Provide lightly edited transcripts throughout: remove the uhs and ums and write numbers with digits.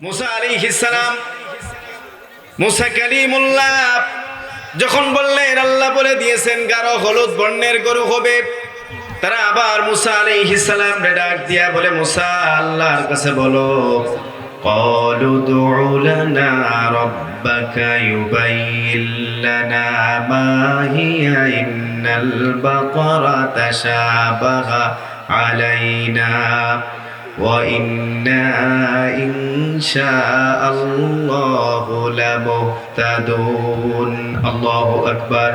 মুসা আলাইহিস সালাম, মুসা কালিমুল্লাহ যখন বললেন আল্লাহ বলে দিয়েছেন গাঢ় হলুদ বর্ণের গরু হবে, তারা আবার মুসা আলাইহিস সালাম ডাক দিয়া বলে, মুসা আল্লাহর কাছে বলো, ক্বালু দুউ লানা রাব্বাকা ইউবাইয়িন লানা মা হিয়া ইন্নাল বাকারা তাশাবাহা আলাইনা وَإِنَّا إِن شَاءَ اللَّهُ لَمُهْتَدُونَ আল্লাহু আকবার।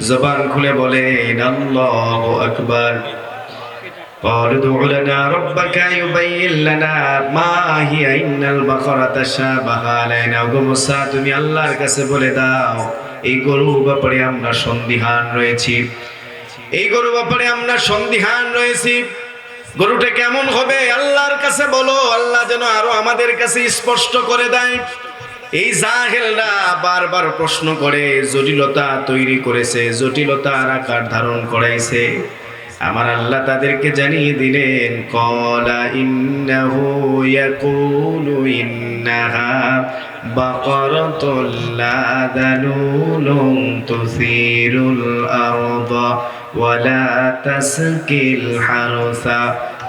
জবান খুলে বলেন আল্লাহু আকবার। قَالُوا ادْعُ لَنَا رَبَّكَ يُبَيِّن لَّنَا مَا هِيَ إِنَّ الْبَقَرَةَ تَشَابَهَ عَلَيْنَا। ওগো মুসা, তুমি আল্লাহর কাছে বলে দাও, এই গরুর ব্যাপারে আমরা সন্দিহান রয়েছি, এই গরুর ব্যাপারে আমরা সন্দিহান রয়েছি। গরুটা কেমন হবে আল্লাহর কাছে বলো, আল্লাহ যেন আরো আমাদের কাছে স্পষ্ট করে দেয়। এই জাহেলরা বারবার প্রশ্ন করে, জটিলতা তৈরি করেছে, জটিলতার আকার ধারণ করাইছে। আমার আল্লাহ তাদেরকে জানিয়ে দিলেন, ক্বালা ইন্নাহু ইয়াকুলু ইন্নাহা বাকারাতুল লা যালুলুন তুসিরুল আরদা ওয়ালা তাসকিল হারসা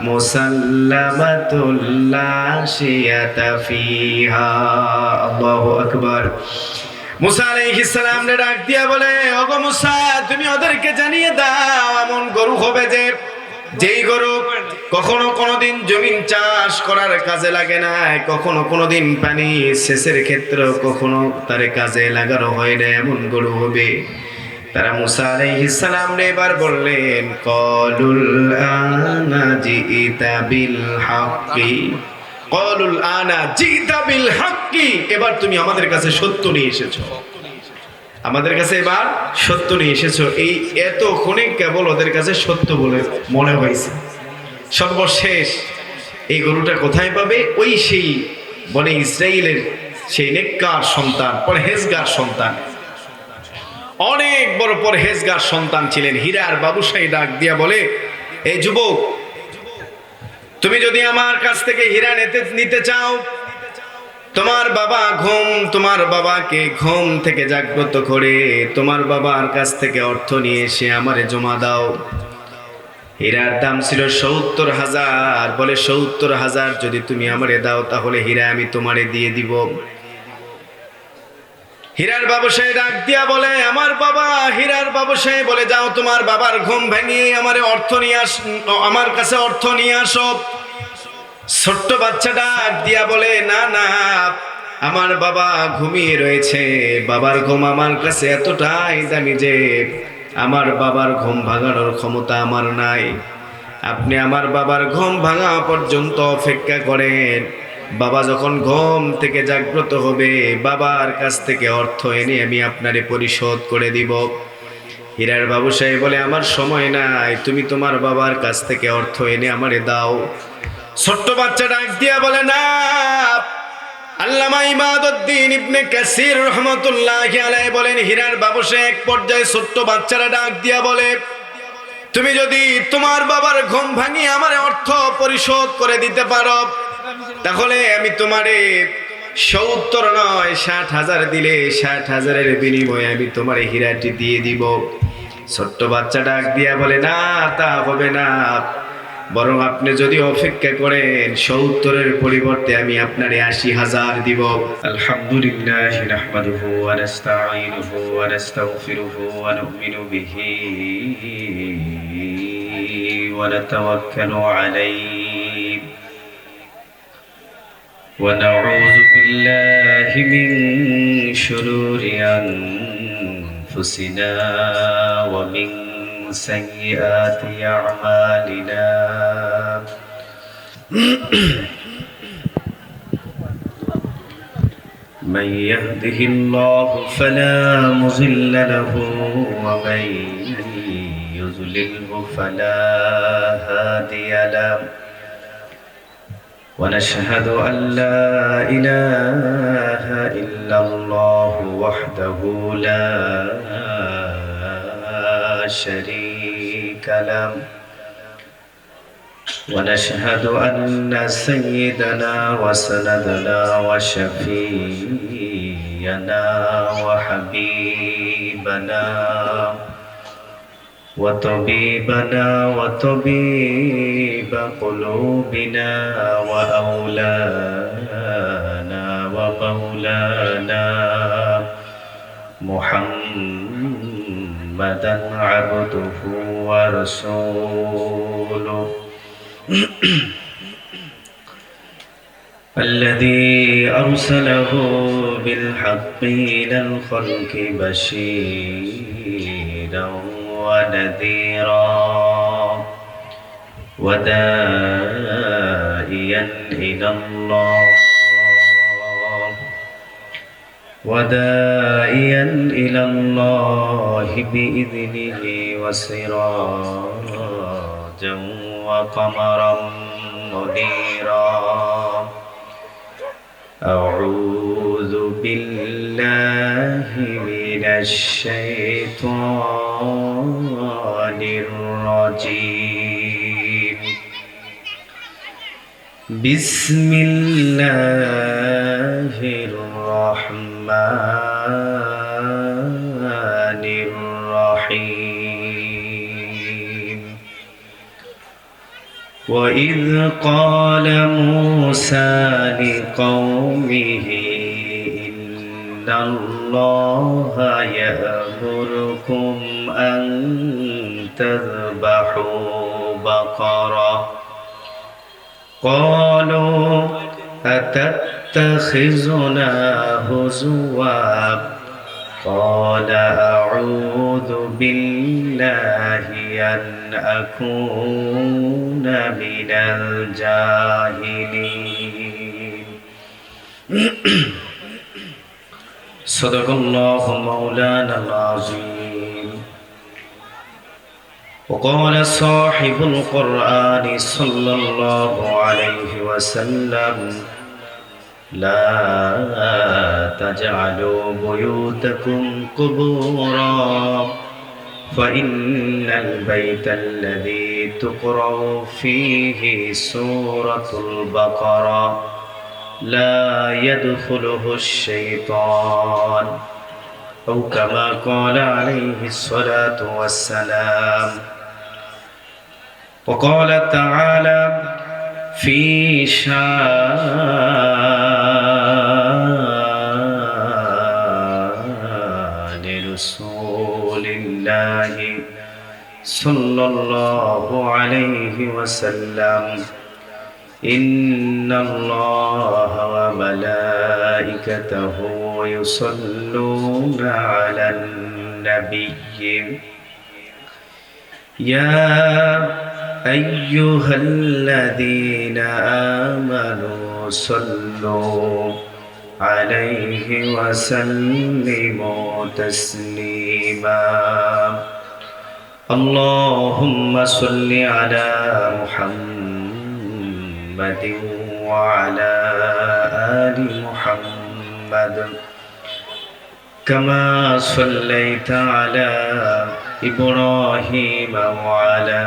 মুসাল্লামাতুল লা শিয়াতা ফিহা। আল্লাহু আকবার। মুসা আলাইহিস সালাম ডাক দিয়া বলে, ওগো মুসা, তুমি ওদেরকে জানিয়ে দাও এমন গরু হবে যেই গরু কখনো কোনোদিন জমিন চাষ করার কাজে লাগে না, কখনো কোনোদিন পানি সেচের ক্ষেত্রে কখনো তার কাজে লাগানো হয় না, এমন গরু হবে। তারা মুসা আলাইহিস সালাম এবার বললেন, ক্বালুল আনা জিইতা বিল হাক্কি, ক্বালুল আনা জিইতা বিল হাক্কি, এবার তুমি আমাদের কাছে সত্য নিয়ে এসেছো, আমাদের কাছে এবার সত্য নিয়ে এসেছো। এই এতক্ষণে কেবল ওদের কাছে সত্য বলে মনে হয়েছে, সর্বশেষ এই গরুটা কোথায় পাবে? ওই সেই বনে ইসরাইলের সেই নেককার সন্তান, পরহেজগার সন্তান, অনেক বড় পরহেজগার সন্তান ছিলেন। হীরার বাবুশাহী ডাক দিয়া বলে, এই যুবক, তুমি যদি আমার কাছ থেকে হীরা নিতে চাও, তোমার বাবাকে ঘুম থেকে জাগ্রত করে তোমার বাবার কাছ থেকে অর্থ নিয়ে এসে আমারে জমা দাও। হীরার দাম ছিল ৭০,০০০। বলে ৭০,০০০ যদি তুমি আমারে দাও তাহলে হীরা আমি তোমারে দিয়ে দিব। হীরার ব্যবসায়ী ডাক দিয়া বলে, আমার বাবা। হীরার ব্যবসায়ী বলে, যাও তোমার বাবার ঘুম ভেঙে আমার কাছে অর্থ নিয়ে আসো। ছোট্ট বাচ্চা ডাক দিয়া বলে, না না, আমার বাবা ঘুমিয়ে রয়েছে, বাবার ঘুম আমার কাছে এতটাই দামি যে আমার বাবার ঘুম ভাঙানোর ক্ষমতা আমার নাই। আপনি আমার বাবার ঘুম ভাঙা পর্যন্ত অপেক্ষা করেন, বাবা যখন ঘুম থেকে জাগ্রত হবে বাবার কাছ থেকে অর্থ এনে আমি আপনারে পরিশোধ করে দিব। হীরার ব্যবসায়ী বলে, আমার সময় নাই, তুমি তোমার বাবার কাছ থেকে অর্থ এনে আমারে দাও। ছোট্ট বাচ্চা ডাক দিয়া বলে, না। আল্লামা ইমাদউদ্দিন ইবনে কাসির রাহমাতুল্লাহি আলাইহি বলেন, হীরার ব্যবসায়ী এক পর্যায়ে ছোট্ট বাচ্চারা ডাক দিয়া বলে, তুমি যদি তোমার বাবার ঘুম ভাঙিয়ে আমারে অর্থ পরিশোধ করে দিতে পারো তাহলে আমি তোমারে ৭০ নয় ৬০,০০০ দিলে ৬০,০০০-এর বিনিময়ে আমি তোমারে হীরাটি দিয়ে দিব। ছোট্ট বাচ্চা ডাক দিয়া বলে, না, তা হবে না, বরং আপনি যদি অপেক্ষা করেন ৭০-এর পরিবর্তে আমি আপনারে ৮০,০০০ দিব। আলহামদুলিল্লাহ নাহমাদুহু ওয়া নাস্তাঈনুহু ওয়া নাস্তাগফিরুহু ওয়া নু'মিনু বিহি ওয়া নাতাওয়াক্কালু আলাইহি ওয়া নাউযু বিল্লাহি মিন শুরুরি আনফুসিনা ওয়া মিন سيئات أعمالنا من يهده الله فلا مضل له ومن يضلله فلا هادي له ونشهد أن لا إله إلا الله وحده لا شريك له ونشهد أن سيدنا وسندنا وشفينا وحبيبنا وطبيبنا وطبيب قلوبنا وأولانا ومولانا محمدا عبده ورسوله الذي أرسله بالحق إلى الخلق بشيرا ونذيرا وداعيا إلى الله بإذنه وسراجا وقمرا منيرا أعوذ بالله من الشيطان الرجيم بسم الله الرحمن الرحيم وإذ قال موسى لقومه إن الله يأمركم أن تذبحوا بقرة قالوا أتتخذنا هزوا قال أعوذ بالله أن أكون من الجاهلين صدق الله مولانا العظيم وقال صاحب القرآن صلى الله عليه وسلم لا تجعلوا بيوتكم قبورا فإن البيت الذي تقرأ فيه سورة البقرة لا يدخله الشيطان أو كما قال عليه الصلاة والسلام وقال تعالى في شان رسول الله صلى الله عليه وسلم إن الله وملائكته يصلون على النبي يا أيها الذين آمنوا صلوا عليه وسلموا تسليما اللهم صل على محمد وعلى آل محمد كما صليت على إبراهيم وعلى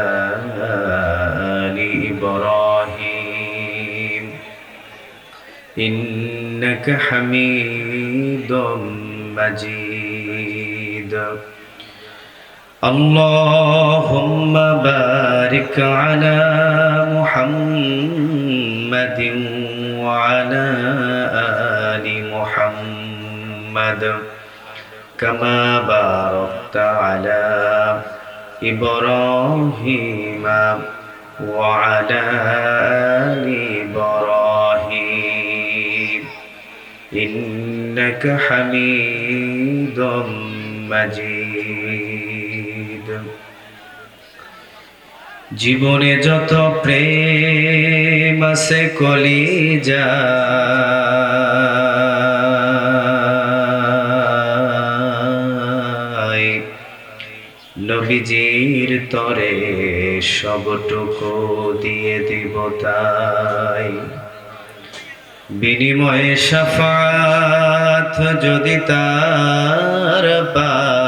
آل إبراهيم إنك حميد مجيد اللهم بارك على محمد وعلى آل محمد كما باركت على إبراهيم وعلى آل إبراهيم إنك حميد مجيد জীবনে যত প্রেম আছে কলিজায় নবীজির তরে সবটুকু দিয়ে দিব তাই বিনিময়ে শাফাত যদি তার পাই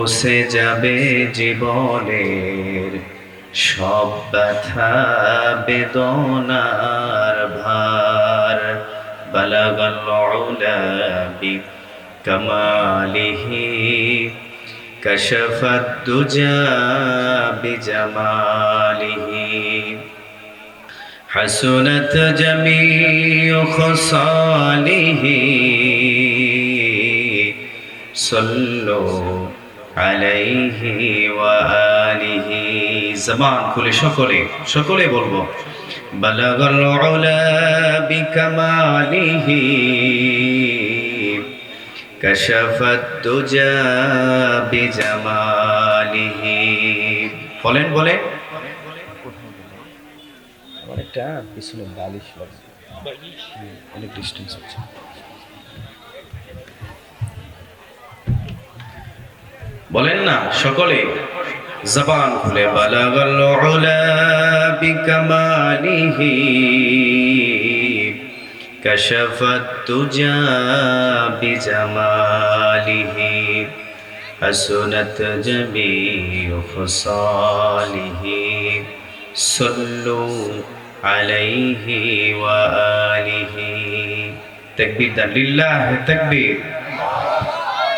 মুছে যাবে জীবনের সব ব্যথা বেদনার ভার। বালাগাল উলা বিকামালিহি কাশাফাদ দুজা বিজামালিহি হাসুনাত জামিউ খসালিহি সাল্লু আলাইহি ওয়া আলিহি। জবান খুলে সকলে বলবো বালাগাল উলা বিকামালিহি কাশাফাদ দুজা বিজামালিহি। বলে আমার একটা পিছনে বালিশ লাগে, অনেক ডিস্টেন্স আছে। বলেন না সকলে জবান খুলে বালাগাল উলা বিকামালিহি কাশাফাত দুজা বিজামালিহি হাসুনাত জামিউ খসালিহি সাল্লু আলাইহি ওয়া আলিহি। তাকবীর দান, লিল্লাহি তাকবীর।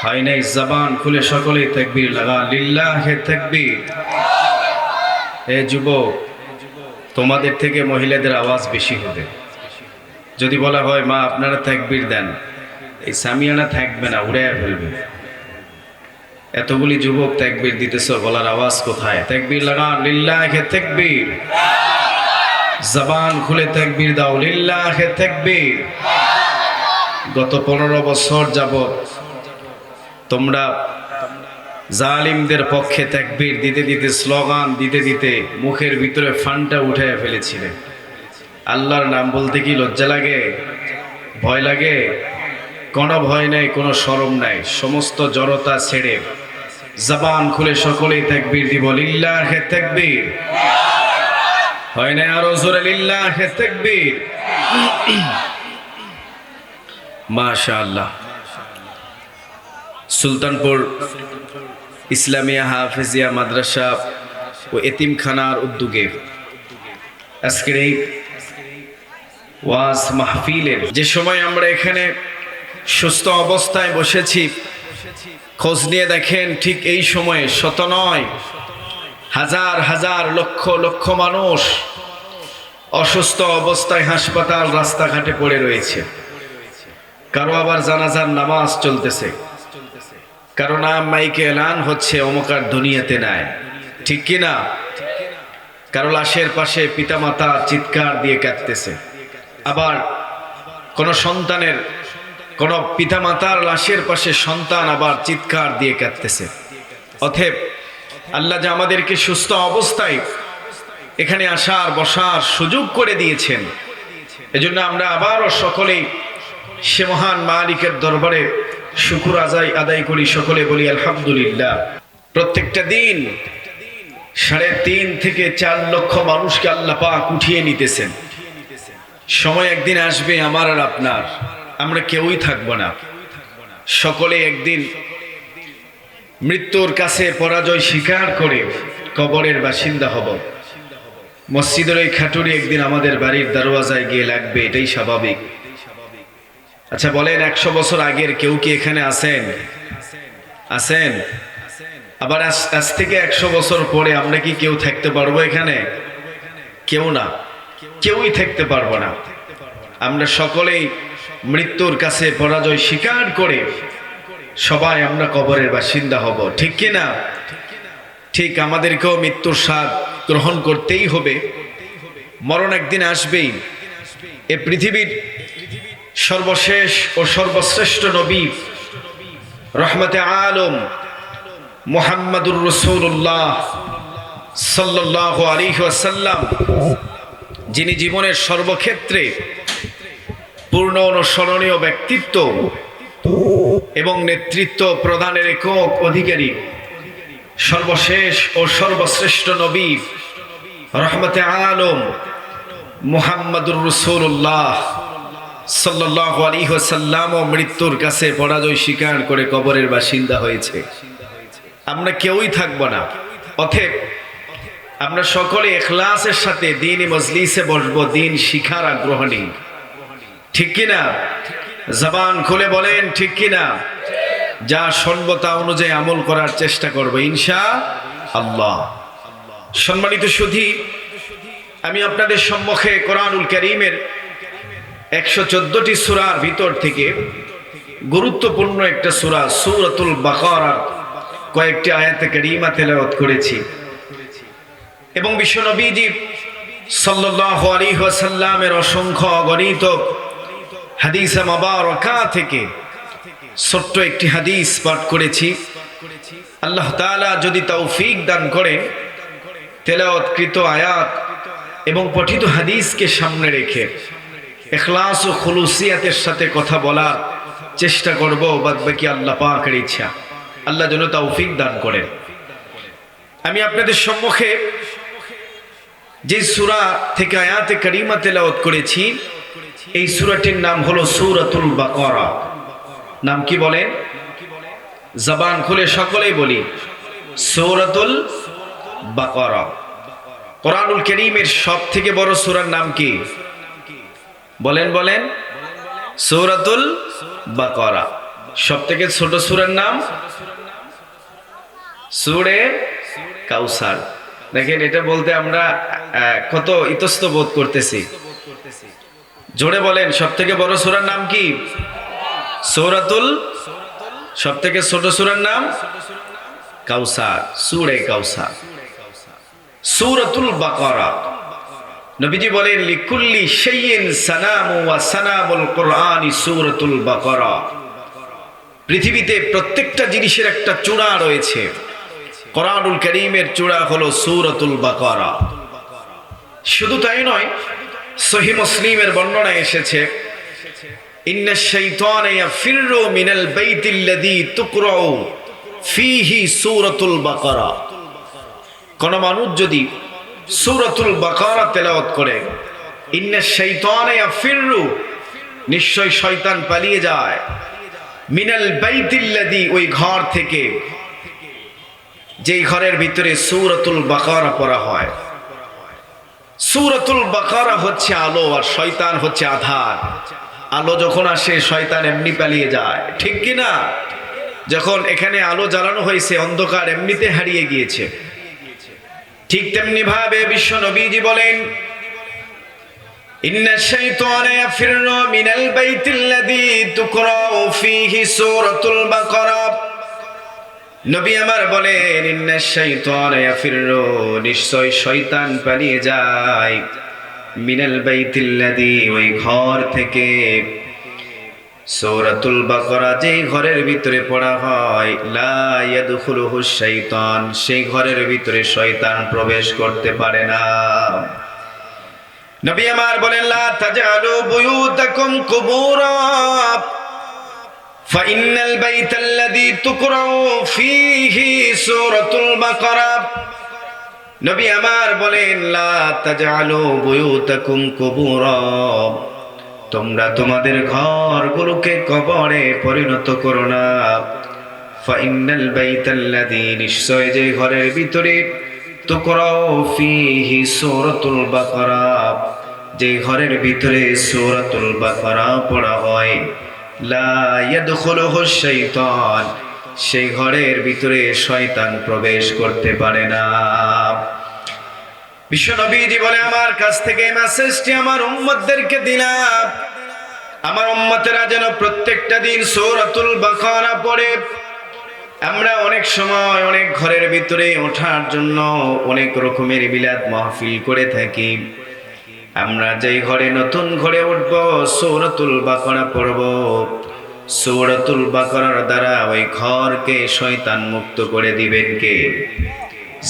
হয় নাই জবান খুলে সকলে তাকবীর লাগা, লিল্লাহি তাকবীর। হে যুবক, তোমাদের থেকে মহিলাদের আওয়াজ বেশি হবে। যদি বলা হয় মা আপনারা তাকবীর দেন, এই সামিয়ানা থাকবে না, উড়ে ফেলবে। এতগুলি যুবক তাকবীর দিতেছ, বলার আওয়াজ কোথায়? তাকবীর লাগা, লিল্লাহি তাকবীর। জবান খুলে তাকবীর দাও, লিল্লাহি তাকবীর। গত 15 বছর যাবত তোমরা জালিমদের পক্ষে তাকবীর দিতে দিতে, স্লোগান দিতে দিতে মুখের ভিতরে ফানটা উঠে ফেলেছিলে। আল্লাহর নাম বলতে কি লজ্জা লাগে, ভয় লাগে? কোনো ভয় নাই, কোনো শরম নাই। সমস্ত জড়তা ছেড়ে জবান খুলে সকলেই তাকবীর দিব, লিল্লাহি তাকবীর। হয় না আরো জোরে লিল্লাহি তাকবীর। মাশাআল্লাহ। সুলতানপুর ইসলামিয়া হাফেজিয়া মাদ্রাসা ও এতিমখানার উদ্যোগে আজকের এই ওয়াজ মাহফিলের যে সময় আমরা এখানে সুস্থ অবস্থায় বসেছি, খোঁজ নিয়ে দেখেন ঠিক এই সময়ে শত নয় হাজার হাজার লক্ষ লক্ষ মানুষ অসুস্থ অবস্থায় হাসপাতাল রাস্তাঘাটে পড়ে রয়েছে। কারো আবার জানাজার নামাজ চলতেছে, কারো নাম মাইকে এলান হচ্ছে অমুকার দুনিয়াতে নাই, ঠিক কিনা? কারো লাশের পাশে পিতামাতা চিৎকার দিয়ে কাঁদতেছে। আবার কোন পিতামাতার লাশের পাশে সন্তান আবার চিৎকার দিয়ে কাঁদতেছে। অতএব আল্লাহ যে আমাদেরকে সুস্থ অবস্থায় এখানে আসার বসার সুযোগ করে দিয়েছেন, এজন্য আমরা আবারও সকলেই সে মহান মালিকের দরবারে শুকর আদায় করি। সকলে বলি আলহামদুলিল্লাহ। প্রত্যেকটা দিন 3.5 থেকে 4 লক্ষ মানুষকে আল্লাহ পাক উঠিয়ে নিতেছেন। সময় একদিন আসবে আমার আর আপনার, আমরা কেউই থাকবো না। সকলে একদিন মৃত্যুর কাছে পরাজয় স্বীকার করে কবরের বাসিন্দা হব। মসজিদের ওই খাটুরি একদিন আমাদের বাড়ির দরওয়াজায় গিয়ে লাগবে, এটাই স্বাভাবিক। আচ্ছা বলেন, 100 বছর আগের কেউ কি এখানে আছেন? আবার আজ থেকে 100 বছর পরে আমরা কি কেউ থাকতে পারবো এখানে? কেউ না, কেউই থাকতে পারবো না। আমরা সকলেই মৃত্যুর কাছে পরাজয় স্বীকার করে সবাই আমরা কবরের বাসিন্দা হব, ঠিক কি না? ঠিক আমাদেরকেও মৃত্যুর স্বাদ গ্রহণ করতেই হবে। মরণ একদিন আসবেই। এ পৃথিবীর সর্বশেষ ও সর্বশ্রেষ্ঠ নবী রহমতে আলম মুহাম্মাদুর রাসূলুল্লাহ সাল্লাল্লাহু আলাইহি ওয়াসাল্লাম, যিনি জীবনের সর্বক্ষেত্রে পূর্ণ অনুসরণীয় ব্যক্তিত্ব এবং নেতৃত্ব প্রদানের একক অধিকারী, সর্বশেষ ও সর্বশ্রেষ্ঠ নবী রহমতে আলম মুহাম্মাদুর রাসূলুল্লাহ সাল্লাল্লাহু আলাইহি ওয়াসাল্লাম মৃত্যুর কাছে পরাজয় স্বীকার করে কবরের বাসিন্দা হয়েছে। আমরা কেউই থাকব না। অতএব আমরা সকলে ইখলাসের সাথে দ্বীনি মজলিসে বসবো, দ্বীন শিখার আগ্রহ নিয়ে, ঠিক কিনা? জবান খুলে বলেন ঠিক কিনা? যা শুনবো তা অনুযায়ী আমল করার চেষ্টা করবো ইনশাআল্লাহ। সম্মানিত সুধী, আমি আপনাদের সম্মুখে কোরআনুল কারীমের 114টি সূরার ভিতর থেকে গুরুত্বপূর্ণ একটা সূরা সূরাতুল বাকারার কয়েকটি আয়াতে কারীমা তেলাওয়াত করেছি এবং বিশ্বনবীজি সাল্লাল্লাহু আলাইহি ওয়াসাল্লামের অসংখ্য অগণিত হাদিসে মুবারাকা থেকে ছোট্ট একটি হাদিস পাঠ করেছি। আল্লাহ তাআলা যদি তৌফিক দান করেন, তেলাওয়াতকৃত আয়াত এবং পঠিত হাদিসকে সামনে রেখে ইখলাস ও খুলুসিয়াতের সাথে কথা বলার চেষ্টা করব। বাদবাকি আল্লাহ পাকের ইচ্ছা। আল্লাহ যেন তৌফিক দান করেন। আমি আপনাদের সম্মুখে যে সূরা থেকে আয়াতে কারীমা তেলাওয়াত করেছি, এই সূরাটির নাম হলো সূরাতুল বাকারা। নাম কি বলেন? জবান খুলে সকলেই বলি, সূরাতুল বাকারা। কোরআনুল কারীমের সবথেকে বড় সূরার নাম কি? বলেন বলেন। সূরাতুল বাকারা। সবথেকে ছোট সূরার নাম সূরে কাউসার। দেখেন, এটা বলতে আমরা কত ইতস্ত বোধ করতেছি। জোরে বলেন, সবথেকে বড় সূরার নাম কি? সূরাতুল। সবথেকে ছোট সূরার নাম কাউসার, সূরে কাউসার, সূরাতুল বাকারা। নবীজি বলেন, লিকুল্লি শাইইন সানামু ওয়া সানামুল কুরআনি সূরাতুল বাকারা। পৃথিবীতে প্রত্যেকটা জিনিসের একটা চূড়া রয়েছে। কোরআনুল কারীমের চূড়া হলো সূরাতুল বাকারা। শুধু তাই নয়, সহিহ মুসলিমের বর্ণনায় এসেছে, ইন্নাশ শাইতানা ইয়াফিররু মিনাল বাইতিল্লাযী তুকরাউ ফীহি সূরাতুল বাকারা। কোন মানুষ যদি সূরাতুল বাকারা তেলাওয়াত করে, ইন্নাশ শাইতানা ইয়াফিররু, নিশ্চয় শয়তান পালিয়ে যায়, মিনাল বাইতিল্লাযী, ওই ঘর থেকে যেই ঘরের ভিতরে সূরাতুল বাকারা পড়া হয়। সূরাতুল বাকারা হচ্ছে আলো আর শয়তান হচ্ছে আধার। আলো যখন আসে শয়তান এমনি পালিয়ে যায়, ঠিক কি না? যখন এখানে আলো জ্বালানো হয়েছে, অন্ধকার এমনিতে হারিয়ে গিয়েছে। ঠিক তেমনি ভাবে বিশ্ব নবীজি বলেন, ইন্নাশ শাইতানা ইয়াফিররু মিনাল বাইতিল্লাযী তুকরাউ ফীহি সূরাতুল বাকারা। নবী আমার বলেন, ইন্নাশ শাইতানা ইয়াফিররু, নিশ্চয় শয়তান পালিয়ে যায়, মিনাল বাইতিল্লাযী, ওই ঘর থেকে, সূরাতুল বাকারা যেই ঘরের ভিতরে পড়া হয়, লা ইয়াদখুলুহুশ শাইতান, সেই ঘরের ভিতরে শয়তান প্রবেশ করতে পারে না। নবী আমার বলেন, লা তাজআলু বুয়ুতাকুম কুবুরা ফাইন্নাল বাইতাল্লাযী তুকরাউ ফীহি সূরাতুল বাকারা। নবী আমার বলেন, লা তাজআলু বুয়ুতাকুম কুবুরা, তোমরা তোমাদের ঘরগুলোকে কবরে পরিণত করো না। ফাইন্নাল বাইতাল্লাযী, নিশ্চয় যে ঘরের ভিতরে, তুকরাউ ফীহি সূরাতুল বাকারা, যে ঘরের ভিতরে সূরাতুল বাকারা পড়া হয়, লা ইয়াদখুলুহুশ শাইতান, সেই ঘরের ভিতরে শয়তান প্রবেশ করতে পারে না। বিশ্বনবীজি বলে, আমার কাছ থেকে এই মেসেজটি আমার উম্মতদেরকে দিলাম, আমার উম্মতেরা যেন প্রত্যেকটা দিন সূরাতুল বাকারা পড়ে। আমরা অনেক সময় অনেক ঘরের ভিতরে ওঠার জন্য অনেক রকমের বিলাদ মাহফিল করে থাকি। আমরা যেই ঘরে নতুন ঘরে উঠব, সূরাতুল বাকারা পড়ব। সূরাতুল বাকারার দ্বারা ওই ঘরকে শয়তান মুক্ত করে দিবেন কে?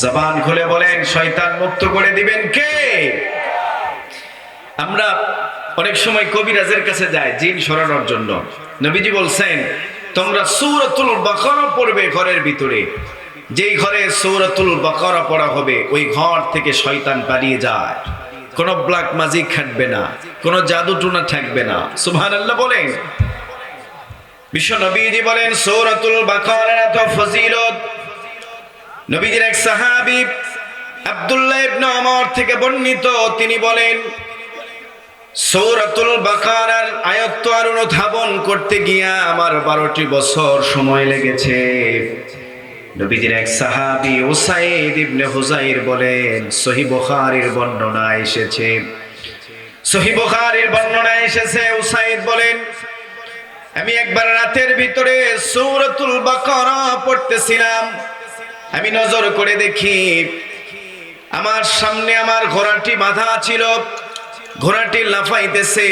জবান খুলে বলেন, শয়তান মুক্ত করে দিবেন কে? আমরা অনেক সময় কবিরাজের কাছে যাই জিন সরানোর জন্য। নবীজি বলছেন, তোমরা সূরাতুল বাকারা পড়বে ঘরের ভিতরে। যেই ঘরে সূরাতুল বাকারা পড়া হবে, ওই ঘর থেকে শয়তান পালিয়ে যায়। কোনো ব্ল্যাক ম্যাজিক খাটবে না, কোনো জাদু টুনা থাকবে না। সুবহানাল্লাহ বলেন। বিশ্ব নবীজি বলেন, সূরাতুল বাকারার এত ফজিলত, নবীজির এক সাহাবী আব্দুল্লাহ ইবনে ওমর থেকে বর্ণিত, তিনি বলেন সূরাতুল বাকারার আয়াত অনুধাবন করতে গিয়া আমার 12টি বছর সময় লেগেছে। নবীজির এক সাহাবী উসাইদ ইবনে হুযাইর বলেন, সহিহ বুখারীর বর্ণনায় এসেছে, উসাইদ বলেন, আমি একবার রাতের ভিতরে সূরাতুল বাকারা পড়তেছিলাম, আমি নজর করে দেখি আমার সামনে আমার ঘোড়াটি বাঁধা ছিল, ঘোড়াটি লাফাইতেছে।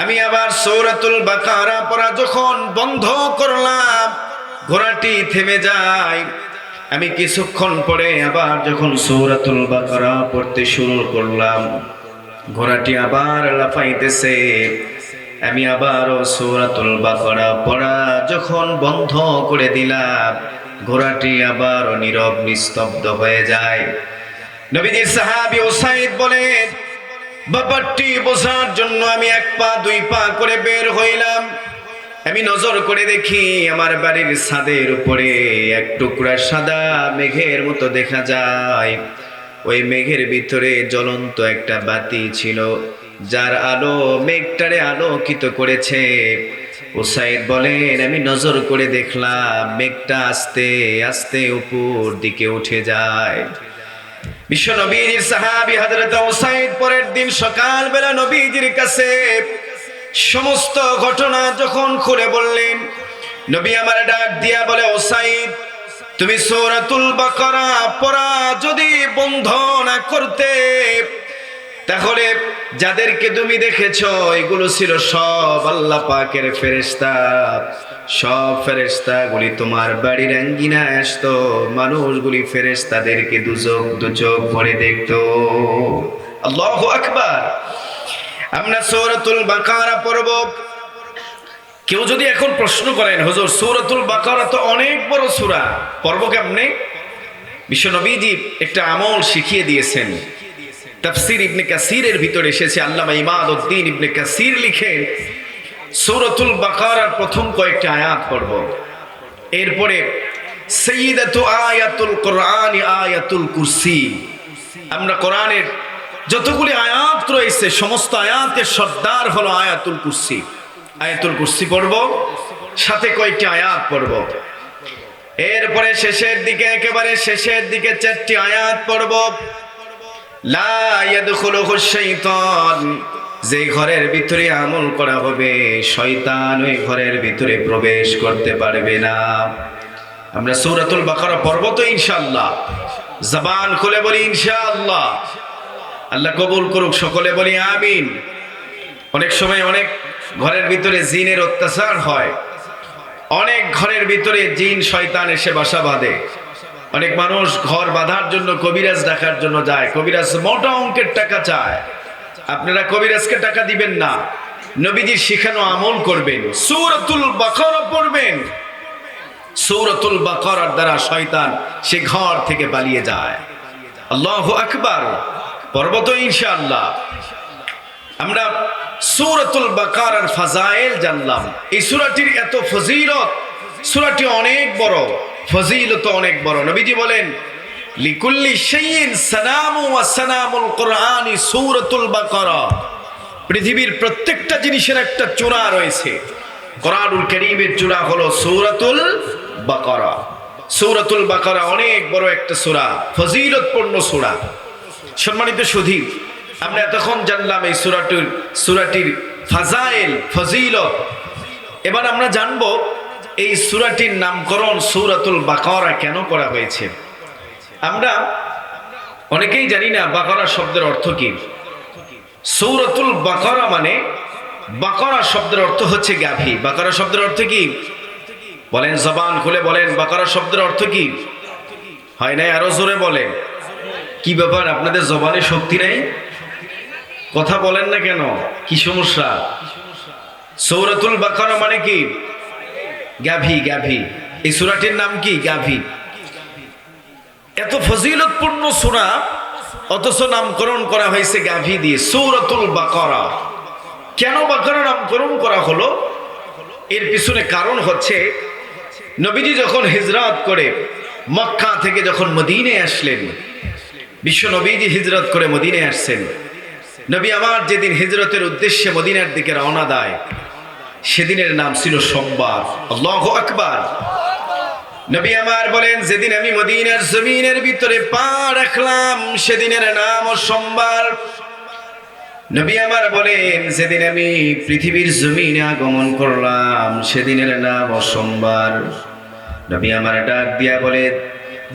আমি আবার সূরাতুল বাকারা পড়া যখন বন্ধ করলাম, ঘোড়াটি থেমে যায়। আমি কিছুক্ষণ পরে আবার যখন সূরাতুল বাকারা পড়তে শুরু করলাম, ঘোড়াটি আবার লাফাইতেছে। আমি আবারও সূরাতুল বাকারা পড়া যখন বন্ধ করে দিলাম, ঘোড়াটি আবার নীরব নিস্তব্ধ হয়ে যায়। নবীজির সাহাবী উসাইদ বলেন, ব্যাপারটি বোঝার জন্য আমি 1 পা 2 পা করে বের হইলাম। আমি নজর করে দেখি আমার বাড়ির ছাদের উপরে এক টুকরা সাদা মেঘের মতো দেখা যায়। ওই মেঘের ভিতরে জ্বলন্ত একটা বাতি ছিল, যার আলো মেঘটারে আলোকিত করেছে। উসাইদ বলেন, আমি নজর করে দেখলাম মেঘটা আস্তে আস্তে উপর দিকে উঠে যায়। বিশ্ব নবীজির সাহাবী হযরত উসাইদ পরের দিন সকালবেলা নবীজির কাছে সমস্ত ঘটনা যখন খুলে বললেন, নবী আমার ডাক দিয়া বলে, উসাইদ, তুমি সূরাতুল বাকারা পড়া যদি বন্ধ না করতে, তাহলে যাদেরকে তুমি দেখেছো এগুলো ছিল সব আল্লাহ পাকের ফেরেশতা। সব ফেরেশতাগুলি তোমার বাড়ির আঙ্গিনায় আসতো, মানুষগুলি ফেরেশতাদেরকে দুচোখ ভরে দেখতো। আল্লাহু আকবার। আমরা সূরাতুল বাকারা পড়ব। কেউ যদি এখন প্রশ্ন করেন, হুজুর সূরাতুল বাকারা তো অনেক বড় সূরা, পড়ব কেমনে? বিশ্ব নবীজি একটা আমল শিখিয়ে দিয়েছেন। তাফসীর ইবনে কাসিরের ভিতরে এসেছে, আল্লামা ইমাদউদ্দিন ইবনে কাসির লিখেন, সূরাতুল বাকারার প্রথম কয়েকটা আয়াত পড়ব, এরপরে সাইয়্যিদাতু আয়াতুল কোরআন আয়াতুল কুরসি। আমরা কোরআনের যতগুলি আয়াত রয়েছে সমস্ত আয়াতের সর্দার হলো আয়াতুল কুরসি। আয়াতুল কুরসি পড়ব, সাথে কয়েকটি আয়াত পড়ব, এরপরে শেষের দিকে একেবারে শেষের দিকে 4টি আয়াত পড়ব। লা ইয়াদখুলুহু শাইতান, যে ঘরের ভিতরে আমল করা হবে শয়তান ওই ঘরের ভিতরে প্রবেশ করতে পারবে না। আমরা সূরাতুল বাকারা পড়ব তো ইনশাআল্লাহ, জবান খুলে বলি ইনশাআল্লাহ। আল্লাহ কবুল করুক, সকলে বলি আমিন। অনেক সময় অনেক ঘরের ভিতরে জিনের অত্যাচার হয়, অনেক ঘরের ভিতরে জিন শয়তান এসে বাসা বাঁধে। অনেক মানুষ ঘর বাঁধার জন্য কবিরাজ ডাকার জন্য যায়, কবিরাজ মোটা অঙ্কের টাকা চায়। আপনারা কবিরাজকে টাকা দিবেন না, নবীজির শিখানো আমল করবেন, সূরাতুল বাকারা পড়বেন। সূরাতুল বাকারার দ্বারা শয়তান সে ঘর থেকে পালিয়ে যায়। আল্লাহু আকবার। পড়ব তো ইনশাআল্লাহ। আমরা সূরাতুল বাকারার ফাজাইল জানলাম। এই সূরাটির এত ফজিলত, সূরাটি অনেক বড়, ফজিলত অনেক বড়। নবীজি বলেন, লিকুল্লি শাইইন সালামু ওয়া সালামুল কোরআনি সূরাতুল বাকারা। পৃথিবীর প্রত্যেকটা জিনিসের একটা চূড়া রয়েছে, কোরআনুল কারীমের চূড়া হলো সূরাতুল বাকারা। সূরাতুল বাকারা অনেক বড় একটা সূরা, ফজিলতপূর্ণ সূরা। সম্মানিত সুধী, আমরা এতক্ষণ জানলাম এই সূরাটির ফাজাইল, ফজিলত। এবার আমরা জানবো এই সূরাটির নামকরণ সূরাতুল বাকারা কেন করা হয়েছে। আমরা অনেকেই জানি না বাকারা শব্দের অর্থ কি। সূরাতুল বাকারা মানে, বাকারা শব্দের অর্থ হচ্ছে গাভী। বাকারা শব্দের অর্থ কি বলেন? জবান খুলে বলেন, বাকারা শব্দের অর্থ কি? হয় নাই? আরো জোরে বলেন। কি ব্যাপার, আপনাদের জবানে শক্তি নেই, কথা বলেন না কেন? কি সমস্যা? সূরাতুল বাকারা মানে কি? গাভী। গাভী। এই সূরাটির নাম কি? গাভী। এত ফজিলতপূর্ণ সূরা, অথচ নামকরণ করা হয়েছে গাভী দিয়ে, সূরাতুল বাকারা। কেন বাকারা নামকরণ করা হলো? এর পিছনে কারণ হচ্ছে, নবীজি যখন হিজরত করে মক্কা থেকে যখন মদিনায় আসলেন, বিশ্ব নবীজি হিজরত করে মদিনায় আসছেন। নবী আমার যেদিন হিজরতের উদ্দেশ্যে মদিনার দিকে রওনা দেয়, সেদিনের নাম ছিল সোমবার। আল্লাহু আকবার। নবী আমার বলেন, যেদিন আমি মদিনার জমিনের ভিতরে পা রাখলাম সেদিনের নাম সোমবার। নবী আমার বলেন, যেদিন আমি পৃথিবীর জমিনে আগমন করলাম সেদিনের নাম সোমবার। নবী আমার ডাক দিয়া বলে,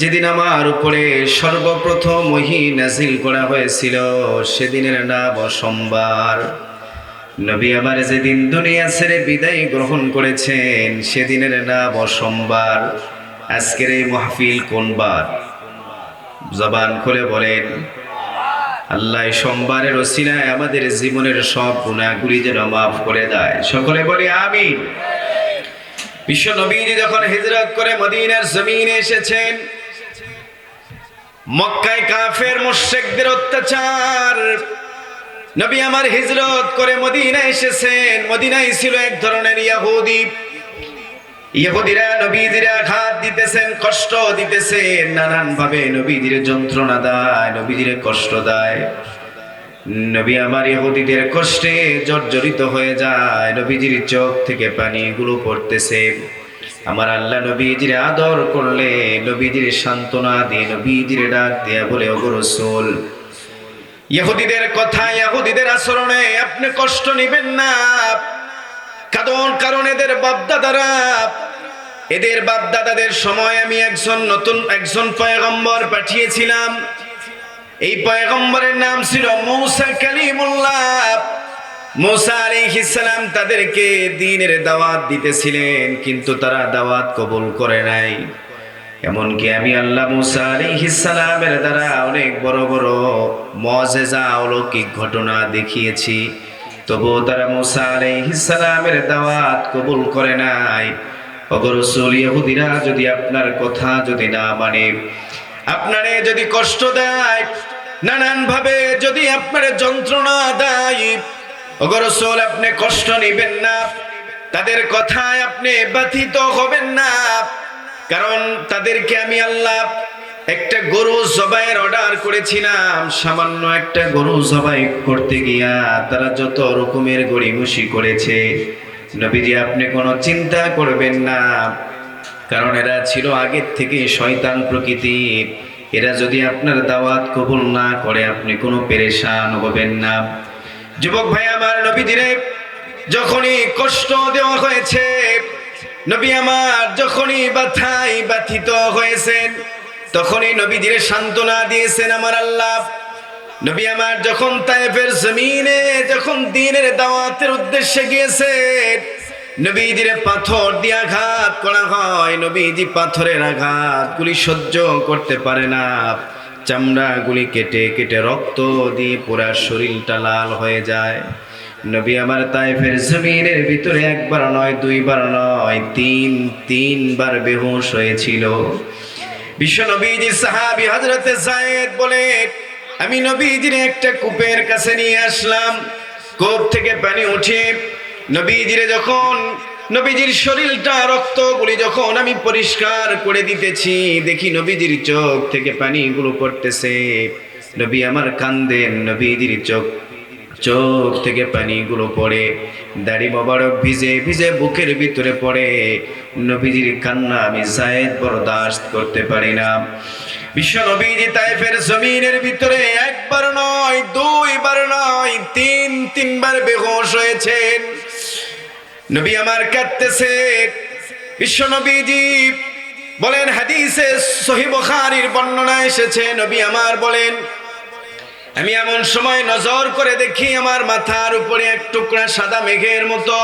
যেদিন আমার উপরে সর্বপ্রথম ওহী নাজিল করা হয়েছিল সেদিনের নাম সোমবার। নবী আমার যেদিন দুনিয়া ছেড়ে বিদায় গ্রহণ করেছেন সেদিনের নাম সোমবার। আজকের এই মাহফিল কোন বার? জবান খুলে বলেন। আল্লাহ সোমবারের ওসিলায় আমাদের জীবনের সব গুনাহগুলি যেন মাফ করে দেয়। সকলে বলি আমিন। বিশ্ব নবীজি যখন হিজরত করে মদিনার জমিনে এসেছেন, মক্কায় কাফের মুশরিকদের অত্যাচার, নবী আমার হিজরত করে মদিনায় এসেছেন। মদিনায় ছিল এক ধরনের ইহুদি। ইহুদিরা নবীজিরা আঘাত দিতেছেন, কষ্ট দিতেছেন, নানান ভাবে নবীজির যন্ত্রণা দেয়, নবীজির কষ্ট দেয়। নবী আমার ইহুদিদের কষ্টে জর্জরিত হয়ে যায়, নবীজির চোখ থেকে পানিগুলো পড়তেছে। আমার আল্লাহ নবীজির আদর করলে, নবীজির সান্ত্বনা দিয়ে, নবীজির ডাক দিয়ে বলে, ওগো রাসূল, ইহুদিদের কথা, ইহুদিদের আচরণে আপনি কষ্ট নেবেন না। কারণ এদের বাপদাদাদের সময় আমি একজন পয়গম্বর পাঠিয়েছিলাম। এই পয়গম্বরের নাম ছিল মূসা কালিমুল্লাহ। মূসা আলাইহিস সালাম তাদেরকে দ্বীনের দাওয়াত দিতেছিলেন, কিন্তু তারা দাওয়াত কবুল করে নাই। এমনকি আমি আল্লাহ মূসা আলাইহিস সালামের দ্বারা অনেক বড় বড় মুআজিজা, অলৌকিক ঘটনা দেখিয়েছি, তবুও তারা মূসা আলাইহিস সালামের দাওয়াত কবুল করে নাই। ওগো রাসূল, ইহুদিরা যদি আপনার কথা যদি না মানে, আপনারে যদি কষ্ট দেয়, নানান ভাবে যদি আপনারে যন্ত্রণা দেয়, ওগো রাসূল আপনি কষ্ট নেবেন না, তাদের কথায় আপনি ব্যথিত হবেন না। কারণ তাদেরকে আমি আল্লাহ একটা গরু জবাইয়ের অর্ডার করেছিলাম। সামান্য একটা গরু জবাই করতে গিয়া তারা যত রকমের গড়িমসি করেছে। নবীজি আপনি কোনো চিন্তা করবেন না, কারণ এরা ছিল আগের থেকে শয়তান প্রকৃতির। এরা যদি আপনার দাওয়াত কবুল না করে আপনি কোনো পেরেশান হবেন না। যুবক ভাই আমার, নবীজিরে যখনই কষ্ট দেওয়া হয়েছে, নবী আমার যখনই ব্যথায় ব্যথিত হয়েছেন, তখনই নবীজিরে সান্ত্বনা দিয়েছেন আমার আল্লাহ। নবী আমার যখন তায়েফের জমিনে যখন দ্বীনের দাওয়াতের উদ্দেশ্যে গিয়েছেন, নবীজিরে পাথর দিয়ে আঘাত করা হয়। নবীজি পাথরের আঘাতগুলি সহ্য করতে পারে না, চামড়াগুলি কেটে কেটে রক্ত দিয়ে পুরা শরীরটা লাল হয়ে যায়। নবী আমার তায়েফের জমিনের ভিতরে একবার নয়, দুইবার নয়, তিনবার বেহুশ হয়েছিল। বিশ্ব নবীজি সাহাবী হযরতে যায়েদ বলে, আমি নবীজির একটা কূপের কাছে নিয়ে আসলাম। কূপ থেকে পানি উঠে নবীজির শরীরটা রক্তগুলি যখন আমি পরিষ্কার করে দিতেছি, দেখি নবীজির চোখ থেকে পানিগুলো পড়তেছে। নবী আমার কান্দেন, নবীজির চোখ থেকে পানিগুলো পড়ে, দাড়ি মোবারক ভিজে ভিজে বুকের ভিতরে পড়ে। নবীজির কান্না আমি যায়েদ বরদাস্ত করতে পারি না। বিশ্ব নবীজি তায়েফের জমিনের ভিতরে একবার নয়, দুইবার নয়, তিনবার বেহুশ হয়েছেন। নবী আমার কাঁদতেছে। বিশ্ব নবীজি বলেন, হাদিসে সহিহ বুখারীর বর্ণনা এসেছে, নবী আমার বলেন, আমি এমন সময় নজর করে দেখি আমার মাথার উপরে এক টুকরা সাদা মেঘের মতো।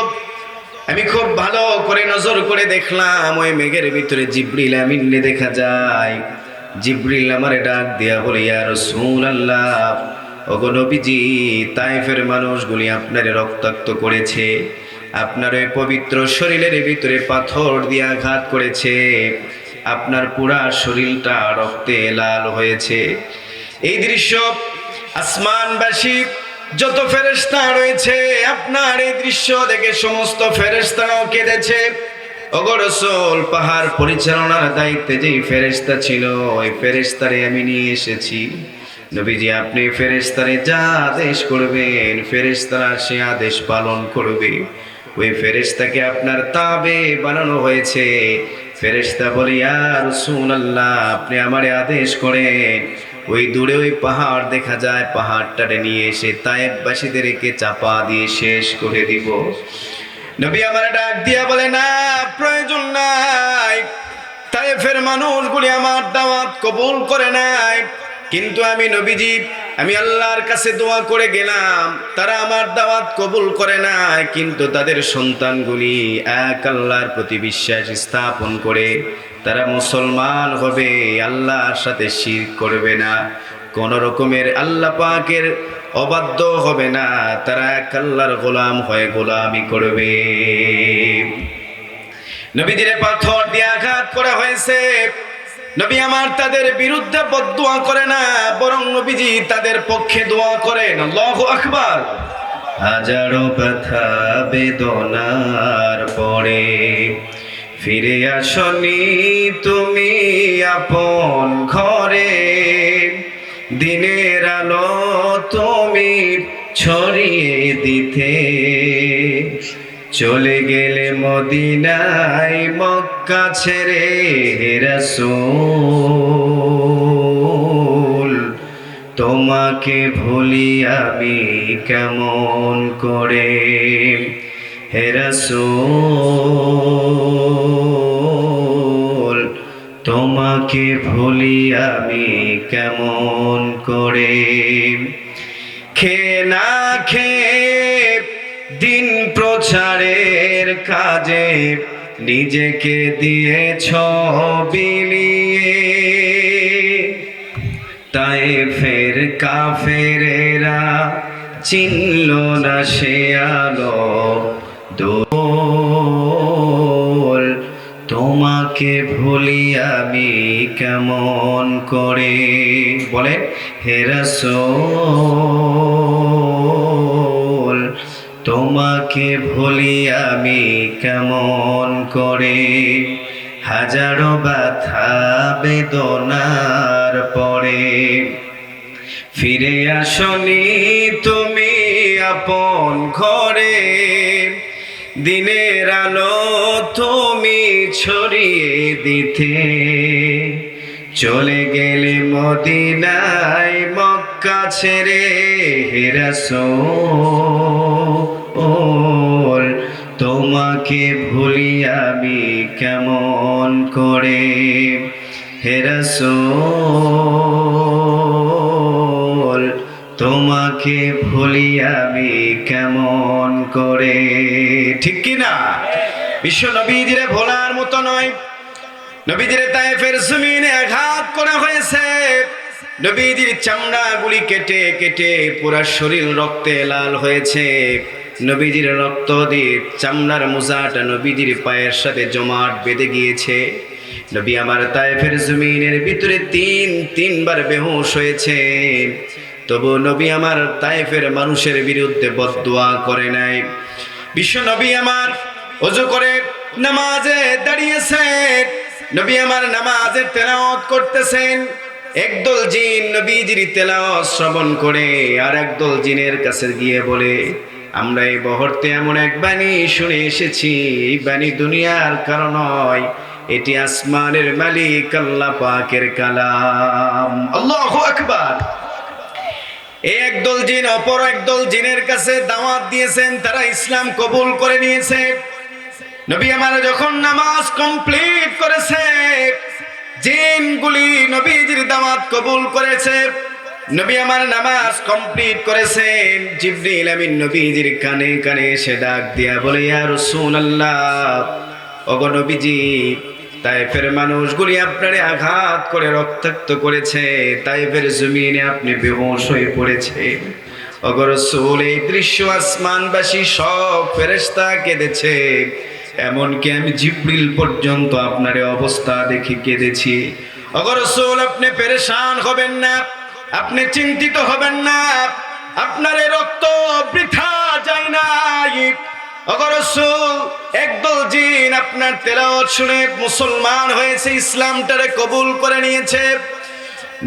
আমি খুব ভালো করে নজর করে দেখলাম, ওই মেঘের ভিতরে জিবরিল আমিনকে দেখা যায়। জিবরিল আমারে ডাক দিয়া বলে, ইয়া রাসূলুল্লাহ, ওগো নবীজি, তায়েফের মানুষগুলি আপনারে রক্তাক্ত করেছে, আপনার ওই পবিত্র শরীরের ভিতরে পাথর দিয়ে আঘাত করেছে, আপনার পুরা শরীরটা রক্তে লাল হয়েছে। এই দৃশ্য আসমানবাসী যত ফেরেশতা রয়েছে, আপনার এই দৃশ্য দেখে সমস্ত ফেরেশতারাও কেঁদেছে। ওগো রাসূল, পাহাড় পরিচালনার দায়িত্বে যেই ফেরেশতা ছিল ওই ফেরেশতারে আমি নিয়ে এসেছি। নবীজি, আপনি ফেরেশতারে যা আদেশ করবেন ফেরেশতারা সে আদেশ পালন করবে। ওই ফেরেশতাকে আপনার তাবে বানানো হয়েছে। ফেরেশতা বলে, ইয়া রাসূলুল্লাহ, আপনি আমারে আদেশ করেন ওই দূরে ওই পাহাড় দেখা যায়, পাহাড়টারে নিয়ে এসে তায়েফবাসীদেরকে চাপা দিয়ে শেষ করে দিব। নবী আমার ডাক দিয়া বলে, না, প্রয়োজন নাই। তায়েফের মানুষগুলি আমার দাওয়াত কবুল করে নাই, কিন্তু আমি নবীজি আমি আল্লাহর কাছে দোয়া করে গেলাম, তারা আমার দাওয়াত কবুল করে নাই, কিন্তু তাদের সন্তানগুলি এক আল্লাহর প্রতি বিশ্বাস স্থাপন করে তারা মুসলমান হবে, আল্লাহর সাথে শিরক করবে না, কোন রকমের আল্লাহ পাকের অবাধ্য হবে না, তারা এক আল্লাহর গোলাম হয়ে গোলামি করবে। নবীজির পাথর দিয়ে আঘাত করা হয়েছে। নবী আমার তাদের বিরুদ্ধে বদদুয়া করে না, বরং নবীজি তাদের পক্ষে দোয়া করেন। আল্লাহু আকবার। হাজারো ব্যথা বেদনার পরে ফিরে আসনি তুমি আপন ঘরে, দিনের আলো তুমি ছড়িয়ে দিতে, চলে গেলে মদিনায় মক্কা ছেড়ে রাসূল, তোমাকে ভুলি আমি কেমন করে হে রাসূল, তোমাকে ভুলি আমি কেমন করে। খেয়ে না খেয়ে দিন প্রচারের কাজে নিজেকে দিয়েছ বিলিয়ে, তায়েফের কাফেরেরা চিনল না সে আলো দোল, তোমাকে ভুলি আমি কেমন করে। বলে, হে রাসূল, তোমাকে ভুলি আমি কেমন করে। হাজারো ব্যথা বেদনার পরে ফিরে আসনি তুমি আপন ঘরে, দিনের আলো তুমি ছড়িয়ে দিতে, চলে গেলে মদিনায় মক্কা ছেড়ে হে রাসূল, তোমাকে ভুলি আমি কেমন করে হে রাসূল, তোমাকে ভুলি আমি কেমন করে। ঠিক কি না? বিশ্ব নবীজিরে ভোলার মতো নয়। নবীজিরে তায়েফের জমিনে আঘাত করা হয়েছে, নবীজির চামড়াগুলি কেটে কেটে পুরা শরীর রক্তে লাল হয়েছে। নবীজির রক্ত দিয়ে চামড়ার মোজাটা নবীজির পায়ের সাথে জমাট বেঁধে গিয়েছে। নবী আমার তায়েফের জমিনের ভিতরে তিনবার বেহুশ হয়েছে, তবু নবী আমার তায়েফের মানুষের বিরুদ্ধে বদদুয়া করে নাই। বিশ্ব নবী আমার ওযু করে নামাজে দাঁড়িয়েছেন, নবী আমার নামাজে তেলাওয়াত করতেছেন। একদল জিন নবীজির তেলাওয়াত শ্রবণ করে আর একদল জিনের কাছে গিয়ে বলে, আমরা এই মুহূর্তে এমন এক বাণী শুনে এসেছি, এই বাণী দুনিয়ার কারণ নয়, এটি আসমানের মালিক আল্লাহ পাকের কালাম। আল্লাহু আকবার। একদল জিন অপর একদল জিনের কাছে দাওয়াত দিয়েছেন, তারা ইসলাম কবুল করে নিয়েছে। নবী আমার যখন নামাজ কমপ্লিট করেছে, জিনগুলি নবীজির দাওয়াত কবুল করেছে। নবী আমার নামাজ কমপ্লিট করেছেন, জিবরিল আমিন নবীজির কানে কানে এসে ডাক দিয়া বলে, ইয়া রাসূলুল্লাহ, ওগো নবীজি, তায়েফের মানুষগুলি আপনারে আঘাত করে রক্তাক্ত করেছে, তায়েফের জমিনে আপনি বেহুশ হয়ে পড়েছেন। ওগো রাসূল, এই দৃশ্য আসমানবাসী সব ফেরেশতা কেঁদেছে, এমনকি আমি জিবরিল পর্যন্ত আপনার অবস্থা দেখে কেঁদেছি। ওগো রাসূল, আপনি পেরেশান হবেন না, আপনি চিন্তিত হবেন না, আপনার রক্ত বৃথা যায় নাই। ওগো রাসূল, একদল জিন আপনার তেলাওয়াত শুনে মুসলমান হয়েছে, ইসলামটারে কবুল করে নিয়েছে।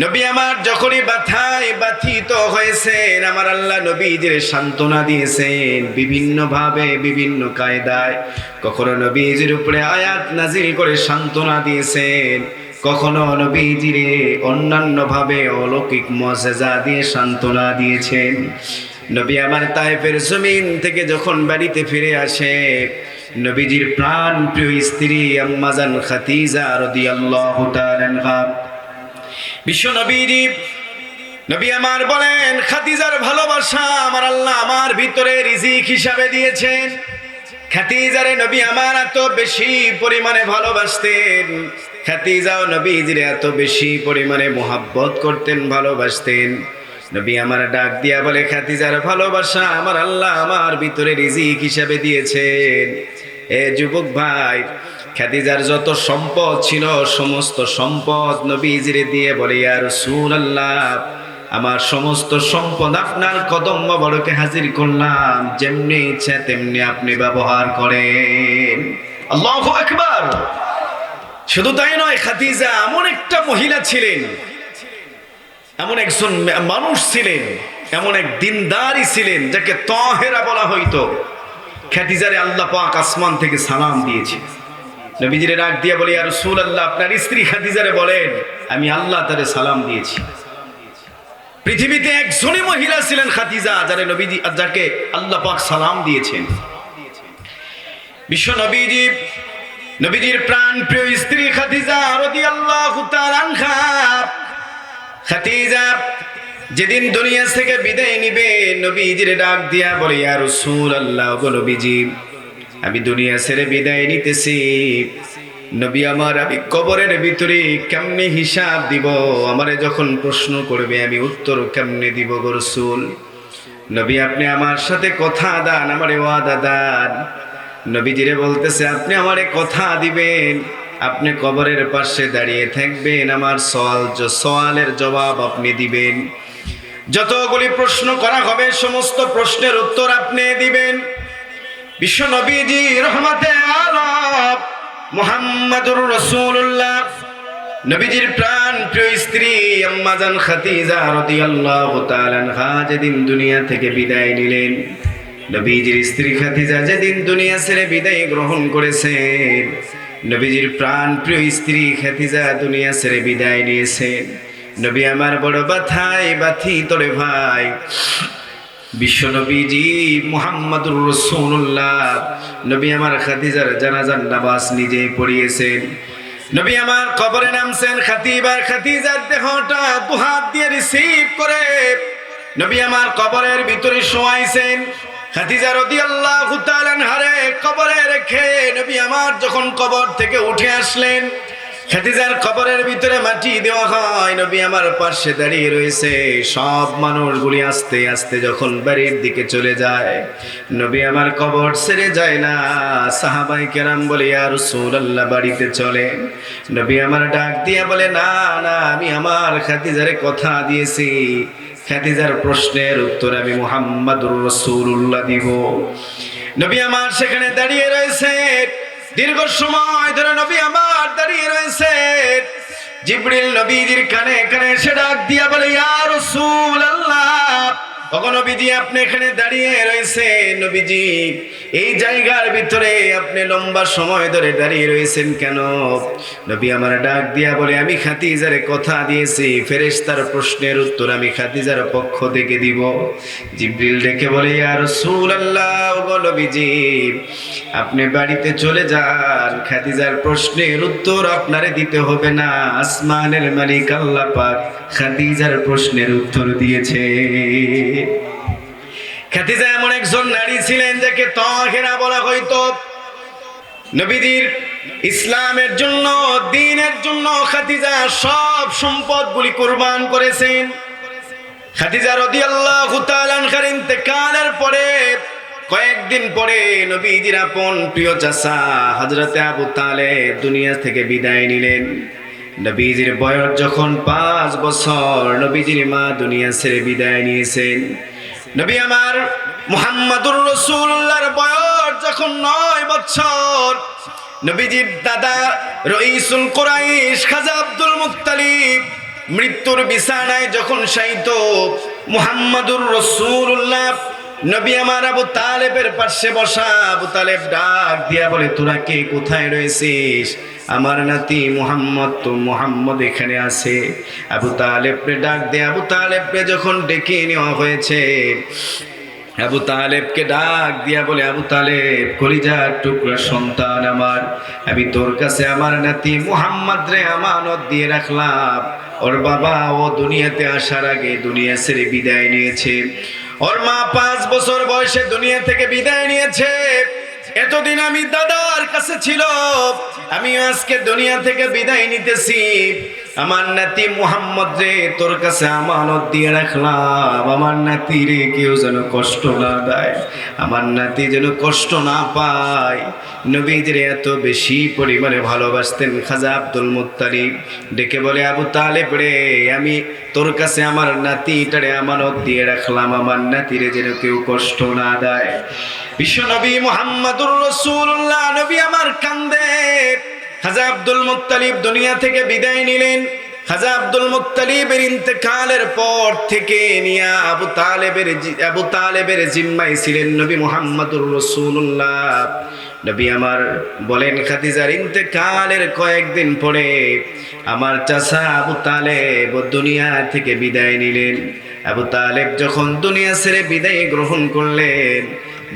নবী আমার যখনই ব্যথায় ব্যথিত হয়েছেন, আমার আল্লাহ নবীজির সান্ত্বনা দিয়েছেন বিভিন্ন ভাবে, বিভিন্ন কায়দায়। কখনো নবীজির উপরে আয়াত নাজিল করে সান্ত্বনা দিয়েছেন, কখনো নবীজিরে অন্যান্য ভাবে অলৌকিক মুজিজা দিয়ে সান্ত্বনা দিয়েছেন। নবী আমার তায়েফের জমিন থেকে যখন বাড়িতে ফিরে আসে, নবীজির প্রাণ প্রিয় স্ত্রী আম্মা জান খাদিজা রাদিয়াল্লাহু তাআলা আনহা বিশ্ব নবীজি, নবী আমার বলেন, খাদিজার ভালোবাসা আমার আল্লাহ আমার ভিতরে রিজিক হিসাবে দিয়েছেন। খাদিজারে নবী আমার এত বেশি পরিমাণে ভালোবাসতেন, খাদিজাও নবীজিরে এত বেশি পরিমাণে মোহাব্বত করতেন, ভালোবাসতেন। নবী আমার ডাক দিয়া বলে, খাদিজার ভালোবাসা আমার আল্লাহ আমার ভিতরে রিজিক হিসাবে দিয়েছেন। এ যুবক ভাই, খাদিজার যত সম্পদ ছিল সমস্ত সম্পদ নবীজিরে দিয়ে বলে, ইয়া রাসূলুল্লাহ, আমার সমস্ত সম্পদ আপনার কদম মোবারকে হাজির করলাম, যেমনি ইচ্ছা তেমনি আপনি ব্যবহার করেন। আল্লাহু আকবার। শুধু তাই নয়, খাদিজা এমন একটা মহিলা ছিলেন, এমন একজন মানুষ ছিলেন, এমন এক দিনদারি ছিলেন যাকে তাহেরা বলা হইতো। খাদিজারে আল্লাহ পাক আসমান থেকে সালাম দিয়েছে। নবীজিরে ডাক দিয়ে বলে, ইয়া রাসূলুল্লাহ, আপনার স্ত্রী খাদিজারে বলেন আমি আল্লাহ তারে সালাম দিয়েছি। পৃথিবীতে একজনই মহিলা ছিলেন খাদিজা, যাকে আল্লাহ পাক সালাম দিয়েছেন। বিশ্ব নবীজি, নবীজির প্রাণ প্রিয় স্ত্রী খাদিজা রাদিয়াল্লাহু তাআলা আনহা, খাদিজা যেদিন দুনিয়া থেকে বিদায় নিবে, নবীজিরে ডাক দিয়া বলে, ইয়া রাসূলুল্লাহ, গো নবীজি, আমি দুনিয়া ছেড়ে বিদায় নিতেছি। নবী আমার, আমি কবরের ভিতরে কেমনে হিসাব দিব? আমারে যখন প্রশ্ন করবে আমি উত্তর কেমনে দিব গো রাসূল? নবী আপনি আমার সাথে কথা দেন, আমারে ওয়াদা দেন। নবীজিরে বলতেছে, আপনি আমারে কথা দিবেন, আপনি কবরের পাশে দাঁড়িয়ে থাকবেন, আমার সওয়ালের জবাব আপনি দিবেন। যতগুলি প্রশ্ন করা হবে সমস্ত প্রশ্নের উত্তর আপনি দিবেন। বিশ্ব নবীজি রহমতে আলম মুহাম্মাদুর রাসূলুল্লাহ, নবীজির প্রাণ প্রিয় স্ত্রী আম্মা জান খাদিজা রাদিয়াল্লাহু তাআলা আনহা যেদিন দুনিয়া থেকে বিদায় নিলেন, নবীজির স্ত্রী খাদিজা যেদিন দুনিয়া ছেড়ে বিদায় গ্রহণ করেছেন, নবীজির প্রাণ প্রিয় স্ত্রী খাদিজা দুনিয়া ছেড়ে বিদায় নিয়েছেন। নবী আমার বড় ব্যথায় ব্যথিত রে ভাই। বিশ্ব নবীজি মুহাম্মাদুর রাসূলুল্লাহ, নবী আমার খাদিজার জানাজার নামাজ নিজেই পড়িয়েছেন। নবী আমার কবরে নামছেন, খাদিজার দেহটা দুহাত দিয়ে রিসিভ করে নবী আমার কবরের ভিতরে শোয়াইছেন। খাদিজা রাদিয়াল্লাহু তাআলা আনহারে কবরে রেখে নবী আমার যখন কবর থেকে উঠে আসলেন, খাদিজার কবরের ভিতরে মাটি দেওয়া হয়, নবী আমার পাশে দাঁড়িয়ে রয়েছে। সব মানুষগুলি আস্তে আস্তে যখন বাড়ির দিকে চলে যায়, নবী আমার কবর ছেড়ে যায় না। সাহাবাই কেরাম বলে, ইয়া রাসূলুল্লাহ, বাড়িতে চলে। নবী আমার ডাক দিয়া বলে, না না, আমি আমার খাদিজারে কথা দিয়েছি, খাদিজার প্রশ্নের উত্তর আমি মুহাম্মাদুর রাসূলুল্লাহ দিব। নবী আমার সেখানে দাঁড়িয়ে রয়েছে, দীর্ঘ সময় ধরে নবী আমার দাঁড়িয়ে রয়েছে। জিবরিল নবীজির কানে কানে এসে ডাক দিয়া বলে, ইয়া রাসূলুল্লাহ, ওগো নবীজি, আপনি এখানে দাঁড়িয়ে রয়েছেন। নবীজি, এই জায়গার ভিতরে আপনি লম্বা সময় ধরে দাঁড়িয়ে রয়েছেন কেন? নবী আমার ডাক দিয়া বলে, আমি খাদিজারে কথা দিয়েছি, ফেরেশতার প্রশ্নের উত্তর আমি খাদিজার পক্ষ থেকে দিব। জিবরিল ডেকে বলে, ইয়া রাসূলুল্লাহ, ওগো নবীজি, আপনি বাড়িতে চলে যান, খাদিজার প্রশ্নের উত্তর আপনারে দিতে হবে না, আসমানের মালিক আল্লাহ পাক খাদিজার প্রশ্নের উত্তর দিয়েছে। খাদিজা এমন একজন নারী ছিলেন যাকে তাহেরা বলা হইতো। নবীজির ইসলামের জন্য, দ্বীনের জন্য খাদিজা সব সম্পদগুলি কুরবান করেছেন। খাদিজা রাদিয়াল্লাহু তাআলা আনহার ইন্তেকালের পরে কয়েকদিন পরে নবীজির আপন প্রিয় চাচা হযরতে আবু তালেব দুনিয়া থেকে বিদায় নিলেন। নবীজির বয়স যখন 5 বছর, নবীজির মা দুনিয়া ছেড়ে বিদায় নিয়েছেন। নবী আমার মুহাম্মাদুর রাসূলুল্লাহর বয়স যখন 9 বছর, নবীজির দাদা রইসুল কুরাইশ খাজা আব্দুল মুত্তালিব মৃত্যুর বিছানায় যখন শায়িত, মুহাম্মাদুর রাসূলুল্লাহ নবী আমার আবু তালেবের পাশে বসা। আবু তালেব ডাক দিয়া বলে, তোরা কে কোথায় রয়েছিস? আমার নাতি মুহাম্মদ, তো মুহাম্মদ এখানে আছে। আবু তালেবকে ডাক দিয়ে আবু তালেবকে যখন ডেকে নেওয়া হয়েছে, আবু তালেবকে ডাক দিয়া বলে, আবু তালেব কলিজার টুকরা সন্তান আমার, আমি তোর কাছে আমার নাতি মুহাম্মদ রে আমানত দিয়ে রাখলাম। ওর বাবা ও দুনিয়াতে আসার আগে দুনিয়া ছেড়ে বিদায় নিয়েছে। ওর মা 5 বছর বয়সে দুনিয়া থেকে বিদায় নিয়েছে। এতদিন আমি দাদার কাছে ছিল, আমি আজকে দুনিয়া থেকে বিদায় নিতেছি। আমার নাতি মুহাম্মদ রে তোর কাছে আমানত দিয়ে রাখলাম। আমার নাতি রে কেউ যেন কষ্ট না দেয়, আমার নাতি যেন কষ্ট না পায়। নবীজির এত বেশি পরিমাণে ভালোবাসতেন খাজা আব্দুল মুত্তালিব। ডেকে বলে, আবু তালেব রে, আমি তোর কাছে আমার নাতিটারে আমানত দিয়ে রাখলাম, আমার নাতিরে যেন কেউ কষ্ট না দেয়। বিশ্ব নবী মুহাম্মাদুর রাসূলুল্লাহ নবী আমার কান্দে। খাজা আব্দুল মুত্তালিব দুনিয়া থেকে বিদায় নিলেন। খাজা আব্দুল মুত্তালিবের ইন্তেকালের পর থেকে নিয়া আবু তালেবের জিম্মায় ছিলেন নবী মুহাম্মাদুর রাসূলুল্লাহ। নবী আমার বলেন, খাদিজার ইন্তেকালের কয়েকদিন পরে আমার চাচা আবু তালেব দুনিয়া থেকে বিদায় নিলেন। আবু তালেব যখন দুনিয়া ছেড়ে বিদায় গ্রহণ করলেন,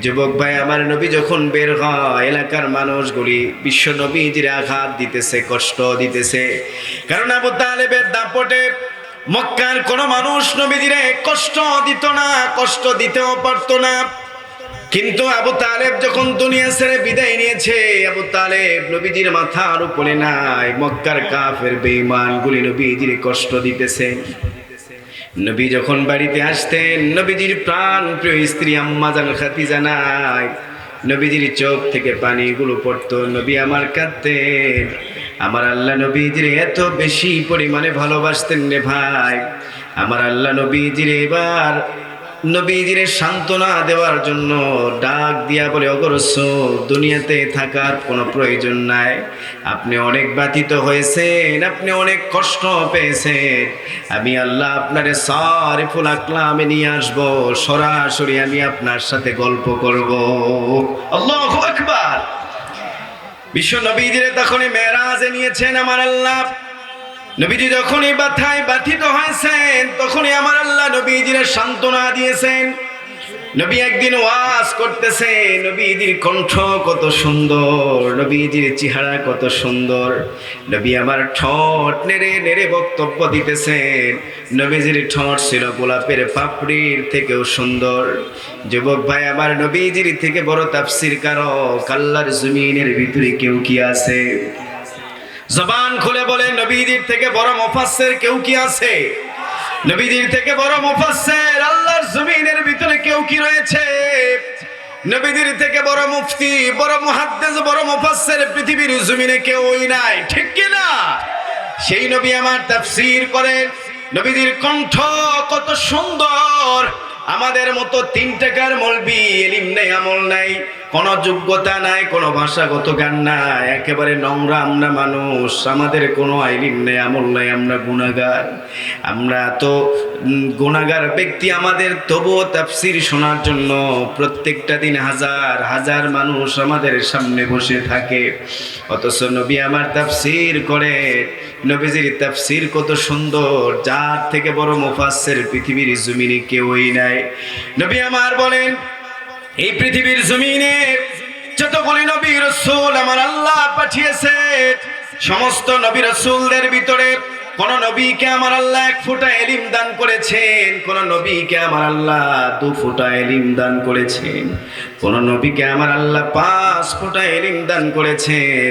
যুবক ভাই আমার, নবী যখন বের হয়, এলাকার মানুষগুলি বিশ্ব নবীজির আঘাত দিতেছে, কষ্ট দিতেছে। কারণ আবু তালেবের দাপটে মক্কার কোনো মানুষ নবীজিরে কষ্ট দিত না, কষ্ট দিতেও পারতো না। কিন্তু আবু তালেব যখন দুনিয়া ছেড়ে বিদায় নিয়েছে, আবু তালেব নবীজির মাথার উপরে নাই। মক্কার কাফের বেঈমানগুলি নবীজির কষ্ট দিতেছে। নবী যখন বাড়িতে আসতেন, নবীজির প্রাণ প্রিয় স্ত্রী আম্মা জান খাদিজা নাই, নবীজির চোখ থেকে পানিগুলো পড়তো। নবী আমার কাঁদতেন। আমার আল্লাহ নবীজির এত বেশি পরিমাণে ভালোবাসতেন রে ভাই। আমার আল্লাহ নবীজির এবার নবীজিরে সান্ত্বনা দেওয়ার জন্য ডাক দিয়া বলে, ওগো রাসূল, দুনিয়াতে থাকার কোনো প্রয়োজন নাই। আপনি অনেক ব্যথিত হয়েছেন, আপনি অনেক কষ্ট পেয়েছেন। আমি আল্লাহ আপনারে সারিফুল আকলামে নিয়ে আসবো, সরাসরি আমি আপনার সাথে গল্প করব। আল্লাহু আকবার। বিশ্ব নবীজিরে তখনই মেরাজে নিয়েছেন আমার আল্লাহ। নবীজি যখনই ব্যথায় ব্যথিত হয়েছেন, তখনই আমার আল্লাহ নবীজিরে সান্ত্বনা দিয়েছেন। নবী একদিন ওয়াজ করতেছে, নবীজির কণ্ঠ কত সুন্দর, নবীজির চেহারা কত সুন্দর। নবী আমার ঠোঁট নেড়ে নেড়ে বক্তব্য দিতেছেন। নবীজির ঠোঁট ছিল গোলাপের পাপড়ির থেকেও সুন্দর। যুবক ভাই আমার, নবীজির থেকে বড় তাফসীর কারক আল্লাহর জমিনের ভিতরে কেউ কি আছে? জবান খুলে বলে, নবীজির থেকে বড় মুফাসসির কেউ কি আছে? নবীজির থেকে বড় মুফাসসির আল্লাহর জমিনের ভিতরে কেউ কি রয়েছে? নবীজির থেকে বড় মুফতি, বড় মুহাদ্দিস, বড় মুফাসসির পৃথিবীর জমিনে কেউই নাই, ঠিক কি না? সেই নবী আমার তাফসীর করেন। নবীজির কণ্ঠ কত সুন্দর। আমাদের মতো 3 টাকার মৌলবি, ইলম নেই, আমল নাই, কোনো যোগ্যতা নাই, কোনো ভাষাগত জ্ঞান নাই, একেবারে নোংরা আমরা মানুষ। আমাদের কোনো ইলম নেই, আমল নাই, আমরা গুনাহগার। আমরা তো গুনাহগার ব্যক্তি। আমাদের তবুও তাফসীর শোনার জন্য প্রত্যেকটা দিন হাজার হাজার মানুষ আমাদের সামনে বসে থাকে। অথচ নবী আমার তাফসীর করে। নবীজির তাফসীর কত সুন্দর, যার থেকে বড় মুফাসসির পৃথিবীর জমিনে কেউই নাই। নবী আমার বলেন, এই পৃথিবীর জমিনে যতগুলি নবী রাসূল আমার আল্লাহ পাঠিয়েছে, সমস্ত নবী রাসূলদের ভিতরে কোন নবীকে আমার আল্লাহ 1 ফোঁটা ইলম দান করেছেন? কোন নবীকে আমার আল্লাহ 2 ফোঁটা ইলম দান করেছেন? কোন নবীকে আমার আল্লাহ 5 ফোঁটা ইলম দান করেছেন?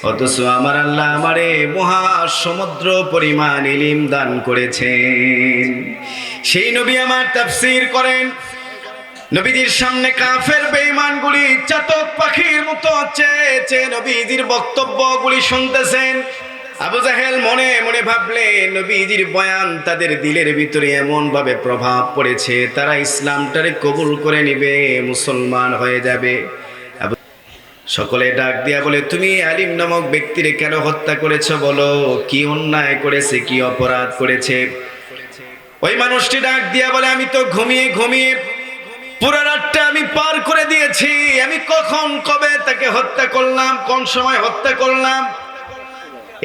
অথচ আমার আল্লাহ আমারে মহা সমুদ্র পরিমাণ ইলম দান করেছেন। সেই নবী আমার তাফসীর করেন। নবীজির সামনে কাফের বেঈমানগুলি চাতক পাখির মতো চেয়ে চেয়ে নবীজির বক্তব্যগুলি শুনতেছেন। আবু জাহেল মনে মনে ভাবলেন নবীজির বয়ান তাদের দিলের ভিতরে এমন ভাবে প্রভাব পড়েছে, তারা ইসলামটারে কবুল করে নিবে, মুসলমান হয়ে যাবে। সকলে ডাক দিয়া বলে, তুমি আলিম নামক ব্যক্তিরে কেন হত্যা করেছো? বলো, কি অন্যায় করেছে, কি অপরাধ করেছে? ওই মানুষটি ডাক দিয়া বলে, আমি তো ঘুমিয়ে ঘুমিয়ে পুরো রাতটা আমি পার করে দিয়েছি। আমি কখন কবে তাকে হত্যা করলাম, কোন সময় হত্যা করলাম,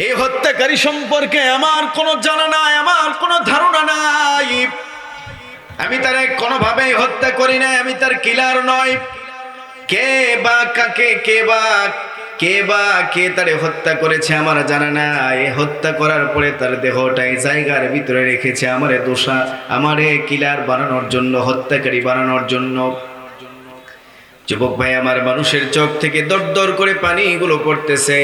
এই হত্যাকারী সম্পর্কে আমার কোনো জানা নাই, আমার কোনো ধারণা নাই। আমি তারে কোনোভাবেই হত্যা করি নাই, আমি তার কিলার নয়। কে বা কাকে, কে তারে হত্যা করেছে আমার জানা নাই। হত্যা করার পরে তার দেহটাই জায়গার ভিতরে রেখেছে আমারে দোষা, আমারে কিলার বানানোর জন্য, হত্যাকারী বানানোর জন্য। যুবক ভাই আমার, মানুষের চোখ থেকে দর দর করে পানিগুলো পড়তেছে।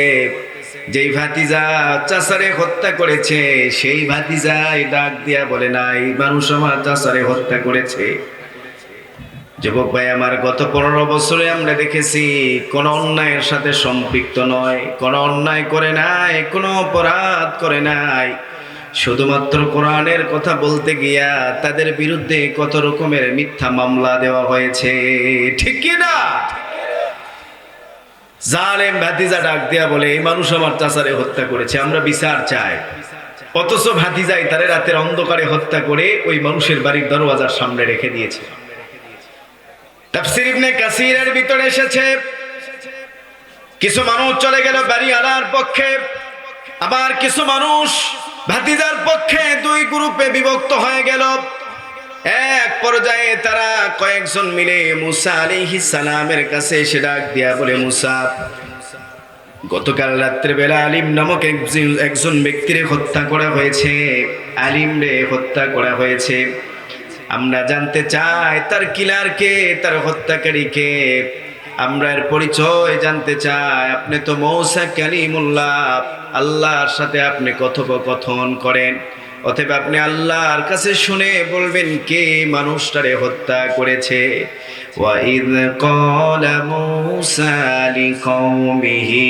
যেই ভাতিজা চাচারে হত্যা করেছে, সেই ভাতিজাই ডাক দিয়া বলে, নাই মানুষ আমার চাচারে হত্যা করেছে। যুবক ভাই আমার, গত 15 বছরে আমরা দেখেছি কোন অন্যায়ের সাথে সম্পৃক্ত নয়, কোন অন্যায় করে নাই, কোনো অপরাধ করে নাই। শুধুমাত্র কোরআনের কথা বলতে গিয়া তাদের বিরুদ্ধে কত রকমের মিথ্যা মামলা দেওয়া হয়েছে, ঠিক কি না? জালেম ভাতিজা ডাক দিয়া বলে, এই মানুষ আমার চাচারে হত্যা করেছে, আমরা বিচার চাই। অথচ ভাতিজাই তারে রাতের অন্ধকারে হত্যা করে ওই মানুষের বাড়ির দরওয়াজার সামনে রেখে দিয়েছে। তাফসীর ইবনে কাসিরের ভিতরে এসেছে, কিছু মানুষ চলে গেল বাড়ি আলার পক্ষে, আবার কিছু মানুষ ভাতিজার পক্ষে। দুই গ্রুপে বিভক্ত হয়ে গেল। এক পর্যায়ে তারা কয়েকজন মিলে মুসা আলাইহিস সালামের কাছে এসে ডাক দিয়া বলে, মুসা, গতকাল রাত্রে বেলা আলিম নামক একজন ব্যক্তিরে হত্যা করা হয়েছে, আলিম রে হত্যা করা হয়েছে। আমরা জানতে চাই তার কিলার কে, তার হত্যাকারী কে, আমরা এর পরিচয় জানতে চাই। আপনি তো মূসা কালিমুল্লাহ, আল্লাহর সাথে আপনি কথোপকথন করেন, অতএব আপনি আল্লাহর কাছে শুনে বলবেন কে মানুষটারে হত্যা করেছে। ওয়াইদ ক্বালা মূসা লিকওমিহি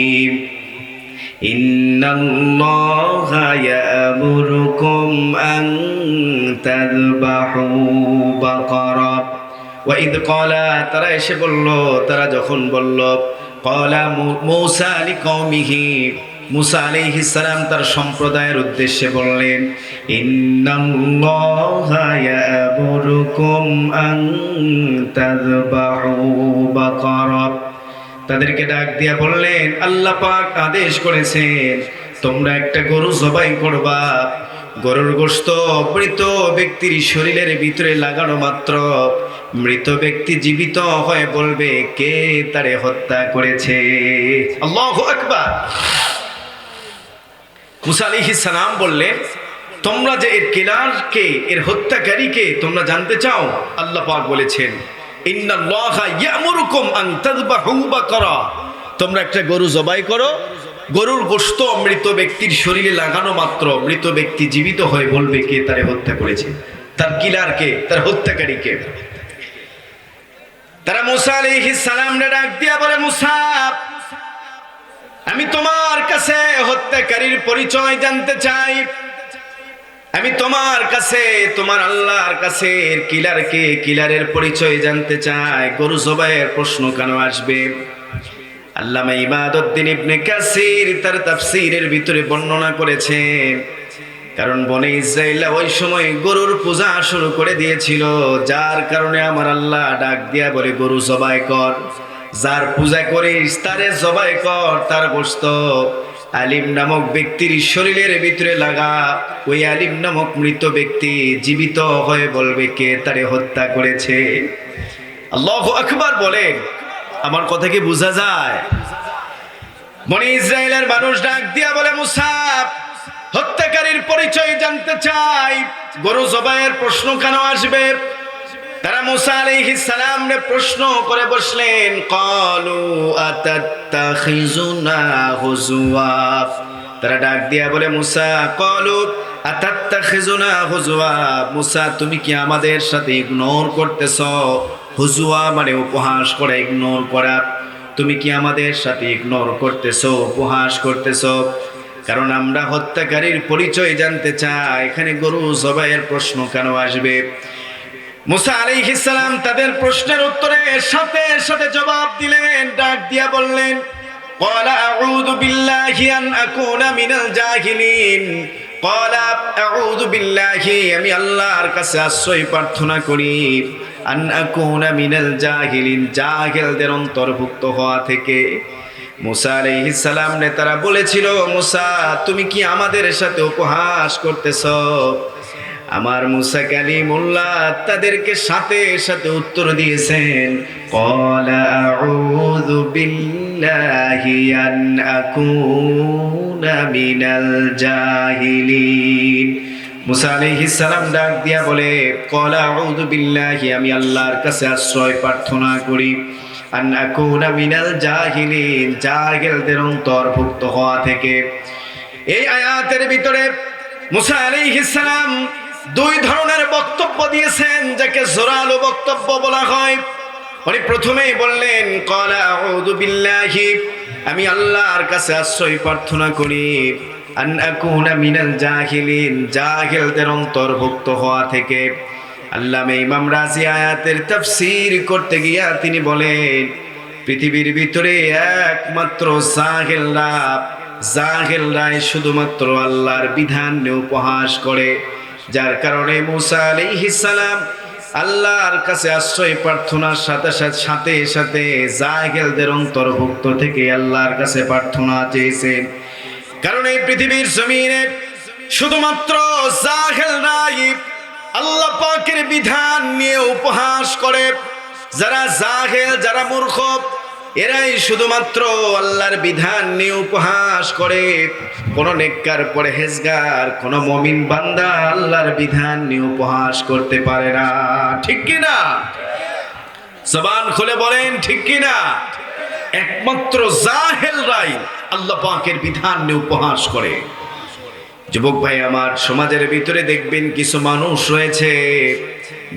ইন্নাল্লাহা ইয়া'মুরুকুম আন তাযবাহু বাকারা। ওয়াইদ ক্বালা, তারা এসে বলল, তারা যখন বলল, ক্বালা মূসা লিকওমিহি, মুসা আলাইহিস সালাম তার সম্প্রদায়ের উদ্দেশ্যে বললেন, ইন্নাল্লাহা ইয়া'মুরুকুম আন তাযবাহু বাকারা। তাদেরকে ডাক দিয়া বললেন, আল্লাহ পাক আদেশ করেছেন তোমরা একটা গরু জবাই করবা। গরুর গোশত মৃত ব্যক্তির শরীরের ভিতরে লাগানো মাত্র মৃত ব্যক্তি জীবিত হয়ে বলবে কে তারে হত্যা করেছে। আল্লাহু আকবার। মুসা আলাইহিস সালাম বললেন, তোমরা যে এর কিলারকে, এর হত্যাকারীকে তোমরা জানতে চাও, আল্লাহ পাক বলেছেন, ইন্নাল্লাহা ইয়া'মুরুকুম আন তাযবাহু বাকারা, তোমরা একটা গরু জবাই করো। গরুর গোশত মৃত ব্যক্তির শরীরে লাগানো মাত্র মৃত ব্যক্তি জীবিত হয়ে বলবে কে তারে হত্যা করেছে, তার কিলার কে, তার হত্যাকারী কে। তারা মুসা আলাইহিস সালামকে ডাক দিয়া বলে, মুসা, আমি তোমার কাছে হত্যাকারীর পরিচয় জানতে চাই। আমি তোমার কাছে, তোমার আল্লাহর কাছে কিলারকে, কিলারের পরিচয় জানতে চাই। গরু জবাইয়ের প্রশ্ন কেন আসবে? আল্লামা ইমাদউদ্দিন ইবনে কাসির তার তাফসীরের ভিতরে বর্ণনা করেছেন, কারণ বনে ইসরাইল ওই সময় গরুর পূজা শুরু করে দিয়েছিল, যার কারণে আমার আল্লাহ ডাক দিয়া বলে, গরু জবাই কর, যার পূজা করিস তারে জবাই কর, তার গোশত আলিম নামক ব্যক্তির শরীরের ভিতরে লাগা। ওই আলিম নামক মৃত ব্যক্তি জীবিত হয়ে বলবে কে তারে হত্যা করেছে। আল্লাহু আকবার বলেন। আমার কথা কি বোঝা যায়? বনি ইসরাইলের মানুষ ডাক দিয়া বলে, মুসা, হত্যাকারীর পরিচয় জানতে চাই, গরু জবাইয়ের প্রশ্ন কেন আসবে? তারা মুসা আলাইহিস সালামকে প্রশ্ন করে বসলেন, ক্বালু আতাত্তাখিজুনা হুজওয়া। তারা ডাক দিয়া বলে, মুসা, ক্বালু আতাত্তাখিজুনা হুজওয়া, মুসা তুমি কি আমাদের সাথে ইগনোর করতেছো? হুজওয়া মানে উপহাস করা, ইগনোর করা। তুমি কি আমাদের সাথে ইগনোর করতেছো, উপহাস করতেছো? কারণ আমরা হত্যাকারীর পরিচয় জানতে চাই। এখানে গরু জবাইয়ের প্রশ্ন কেন আসবে? মুসা আলাইহিস সালাম তাদের প্রশ্নের উত্তরে সাথে সাথে জবাব দিলেন, ডাক দিয়া বললেন, ক্বালা আউযু বিল্লাহি আন আকুনা মিনাল জাহিলিন। ক্বালা আউযু বিল্লাহি, আমি আল্লাহর কাছে আশ্রয় প্রার্থনা করি, আন আকুনা মিনাল জাহিলিন, জাহেলদের অন্তর্ভুক্ত হওয়া থেকে। মুসা আলাইহিস সালাম নেতারা বলেছিল, মুসা তুমি কি আমাদের সাথে উপহাস করতেছ? আমার মুসা কালিমুল্লাহ তাদেরকে সাথে সাথে উত্তর দিয়েছেন, ক্বালা আউযু বিল্লাহি আন আকুনা মিনাল জাহিলিন। মুসা আলাইহিস সালাম ডাক দিয়া বলে, ক্বালা আউযু বিল্লাহি, আমি আল্লাহর কাছে আশ্রয় প্রার্থনা করি, আন আকুনা মিনাল জাহিলিন, জাহেলদের অন্তর্ভুক্ত হওয়া থেকে। এই আয়াতের ভিতরে মুসা আলাইহিস সালাম দুই ধরনের বক্তব্য দিয়েছেন, যাকে জোরালো বক্তব্য বলা হয়। উনি প্রথমেই বললেন, ক্বালা আউযু বিল্লাহি, আমি আল্লাহর কাছে আশ্রয় প্রার্থনা করি, আন আকুনা মিনাল জাহিলিন, জাহেলদের অন্তর্ভুক্ত হওয়া থেকে। আল্লামা ইমাম রাজি আয়াতের তাফসীর করতে গিয়া তিনি বলেন, পৃথিবীর ভিতরে একমাত্র জাহেলরাই শুধুমাত্র আল্লাহর বিধান নিয়ে উপহাস করে, যার কারণে মুসা আলাইহিস সালাম আল্লাহর কাছে আশ্রয় প্রার্থনার সাথে সাথে জাহেলদের অন্তর্ভুক্ত থেকে আল্লাহর কাছে প্রার্থনা চেয়েছেন। কারণ এই পৃথিবীর জমিনে শুধুমাত্র জাহেলরাই আল্লাহ পাকের বিধান নিয়ে উপহাস করে। যারা জাহেল, যারা মূর্খ, এরাই শুধুমাত্র আল্লাহর বিধান নিয়ে উপহাস করে। কোন নেককার পরহেজগার, কোন মুমিন বান্দা আল্লাহর বিধান নিয়ে উপহাস করতে পারে না। ঠিক কি না? জবান খুলে বলেন ঠিক কি না? একমাত্র জাহেলরাই আল্লাহ পাকের বিধান নিয়ে উপহাস করে। যুবক ভাই আমার, সমাজের ভিতরে দেখবেন কিছু মানুষ রয়েছে,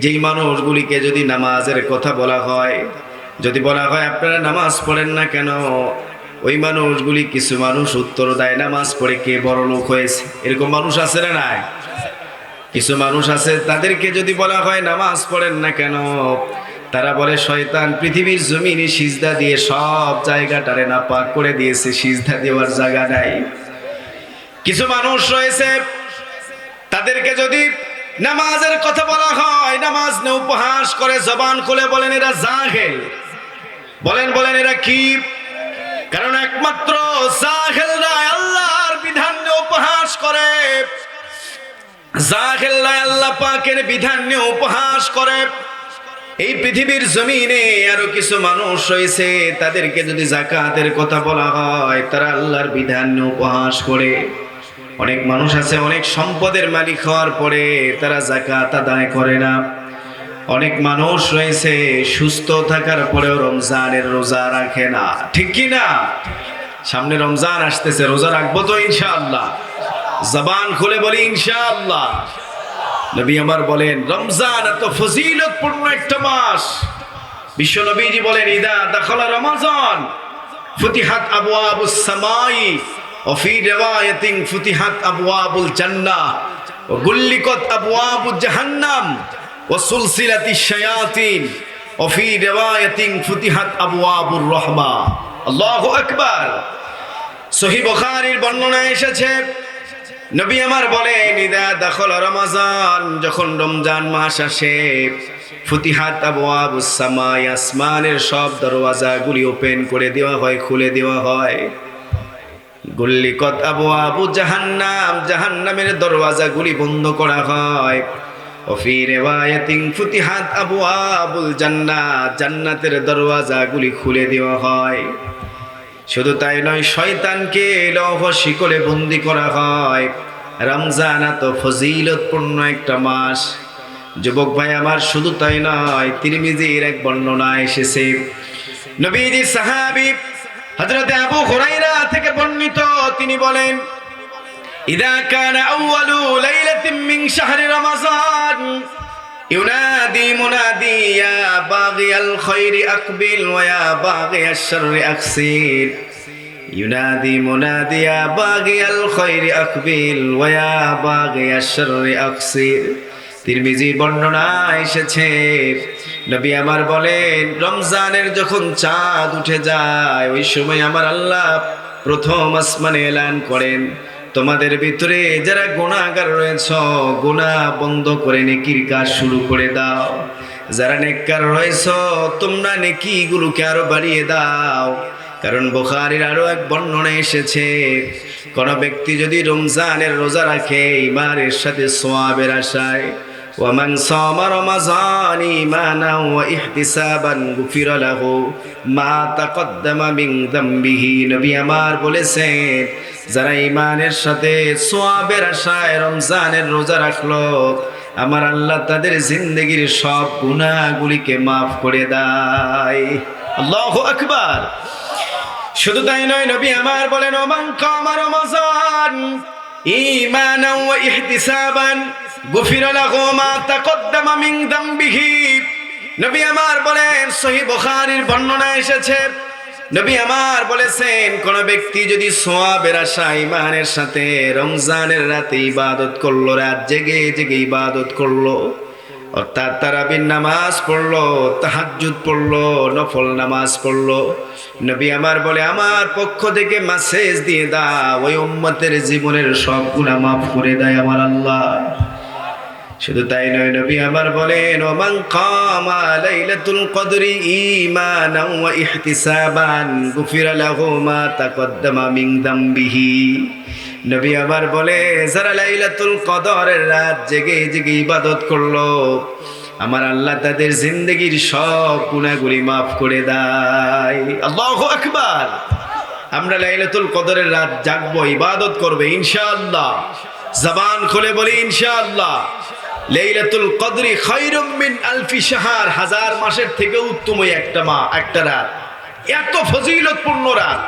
যেই মানুষগুলিকে যদি নামাজের কথা বলা হয়, যদি বলা হয় আপনারা নামাজ পড়েন না কেন, ওই মানুষগুলি, কিছু মানুষ উত্তর দেয়, নামাজ পড়ে কে বড় লোক হয়েছে। এরকম মানুষ আছে না নাই? কিছু মানুষ আছে, তাদেরকে যদি বলা হয় নামাজ পড়েন না কেন, তারা বলে শয়তান পৃথিবীর জমিনে সিজদা দিয়ে সব জায়গাটারে নাপাক করে দিয়েছে, সিজদা দেওয়ার জায়গা নাই। কিছু মানুষ রয়েছে, তাদেরকে যদি নামাজের কথা বলা হয়, নামাজ নিয়ে উপহাস করে। জবান খুলে বলেন এরা জাহেল। বলেন এরা কি? কারণ একমাত্র জাহেলরা আল্লাহর বিধান নিয়ে উপহাস করে, জাহেলরা আল্লাহ পাকের বিধান নিয়ে উপহাস করে। এই পৃথিবীর জমিনে আরো কিছু মানুষ রয়েছে, তাদেরকে যদি যাকাতের কথা বলা হয়, তারা আল্লাহর বিধান নিয়ে উপহাস করে। অনেক মানুষ আছে, অনেক সম্পদের মালিক হওয়ার পরে তারা যাকাত আদায় করে না। অনেক মানুষ রয়েছে সুস্থ থাকার পরেও রমজানের রোজা রাখে না। ঠিক কি না? সামনে রমজান আসতেছে, রোজা রাখবো তো ইনশাআল্লাহ। জবান খুলে বলি ইনশাআল্লাহ। নবী আমার বলেন, রমজান এত ফজিলতপূর্ণ একটা মাস। বিশ্ব নবীজি বলেন, ইদা দাখালা রমাজান ফুতিহাত আবওয়াবুস সামাই ওয়া ফি রিওয়ায়াতিন ফুতিহাত আবওয়াবুল জান্নাহ ওয়া গুল্লিকাত আবওয়াবুজ জাহান্নাম ওয়া সুলসিলাতিশ শায়াতিন ওয়া ফি রিওয়ায়াতিন ফুতিহাত আবওয়াবুর রাহমা। আল্লাহু আকবার। সহিহ বুখারীর বর্ণনায় এসেছে, নবী আমার বলেন, ইদা দাখালা রমাজান, যখন রমজান মাস আসে, ফুতিহাত আবওয়াবুস সামাই, আসমানের সব দরওয়াজাগুলি ওপেন করে দেওয়া হয়, খুলে দেওয়া হয়। গুল্লিকাত আবওয়াবু জাহান্নাম, জাহান্নামের দরওয়াজাগুলি বন্ধ করা হয়। ওয়া ফি রিওয়ায়াতিন ফুতিহাত আবওয়াবুল জান্নাহ, জান্নাতের দরওয়াজাগুলি খুলে দেওয়া হয়। শুধু তাই নয়, শয়তানকে লৌহ শিকলে বন্দী করা হয়। রমজান এত ফজিলতপূর্ণ একটা মাস। যুবক ভাই আমার, শুধু তাই নয়, তিরমিজির এক বর্ণনা এসেছে, নবীজি সাহাবী হযরত আবু হুরায়রা থেকে বর্ণিত, তিনি বলেন, ইদা কানা আউয়ালু লাইলাতিন মিন শাহরি রমাজান ইউনাদি মুনাদি ইয়া বাগিয়াল খায়রি আকবিল ওয়া ইয়া বাগিয়াশ শাররি আকসির ইউনাদি মুনাদিয়া বাগিয়াল খায়রি আকবিল ওয়া ইয়া বাগিয়াশ শাররি আকসির। তিরমিজির বর্ণনা এসেছে, নবী আমার বলেন, রমজানের যখন চাঁদ উঠে যায় ওই সময় আমার আল্লাহ প্রথম আসমানে এলান করেন, তোমাদের ভিতরে যারা গুনাহগার রয়েছ গুনাহ বন্ধ করে নেকির কাজ শুরু করে দাও, যারা নেককার রয়েছ তোমরা নেকিগুলোকে আরো বাড়িয়ে দাও। কারণ বুখারীর আরো এক বর্ণনা এসেছে, কোন ব্যক্তি যদি রমজানের রোজা রাখে ঈমানের সাথে সওয়াবের আশায়, ওয়ামান সামা রমাযান ঈমানান ওয়া ইহতিসাবান গুফিরা লাহু মা তাকদ্দামা মিন যামবিহি। নবী আমার বলেছেন, যারা ঈমানের সাথে সওয়াবের আশায় রমজানের রোজা রাখলো আমার আল্লাহ তাদের জিন্দেগীর সব গুনাহগুলিকে মাফ করে দেয়। আল্লাহু আকবার। শুধু তাই নয়, নবী আমার বলেন, ওমান কামা রমাযান ঈমানান ওয়া ইহতিসাবান গুফিরা লাহু মা তাকদ্দামা মিন যামবিহি। নবী আমার বলেন, সহিহ বুখারীর বর্ণনা এসেছে, নবী আমার বলেছেন, কোন ব্যক্তি যদি সওয়াবের আশা ঈমানের সাথে রমজানের রাতে ইবাদত করলো, রাত জেগে জেগে ইবাদত করলো, অর্থাৎ তারাবির নামাজ পড়লো, তাহাজ্জুদ পড়লো, নফল নামাজ পড়লো, নবী আমার বলে আমার পক্ষ থেকে মেসেজ দিয়ে দাও ওই উম্মতের জীবনের সব গুনাহ মাফ করে দেয় আমার আল্লাহ। শুধু তাই নয়, নবী আমার বলেন, ওমান কামা লাইলাতুল কদরি ঈমানান ওয়া ইহতিসাবান গুফিরা লাহু মা তাকদ্দামা মিন যামবিহি। নবী আমার বলে, যারা লাইলাতুল কদরের রাত জেগে জেগে ইবাদত করলো আমার আল্লাহ তাদের জিন্দেগীর সব গুনাহগুলি মাফ করে দেয়। আল্লাহু আকবার। আমরা লাইলাতুল কদরের রাত জাগবো, ইবাদত করবে ইনশাআল্লাহ। জবান খুলে বলি ইনশাআল্লাহ। লাইলাতুল কদরি খায়রুম মিন আলফি শাহর, হাজার মাসের থেকে উত্তম একটা রাত, এত ফজিলতপূর্ণ রাত।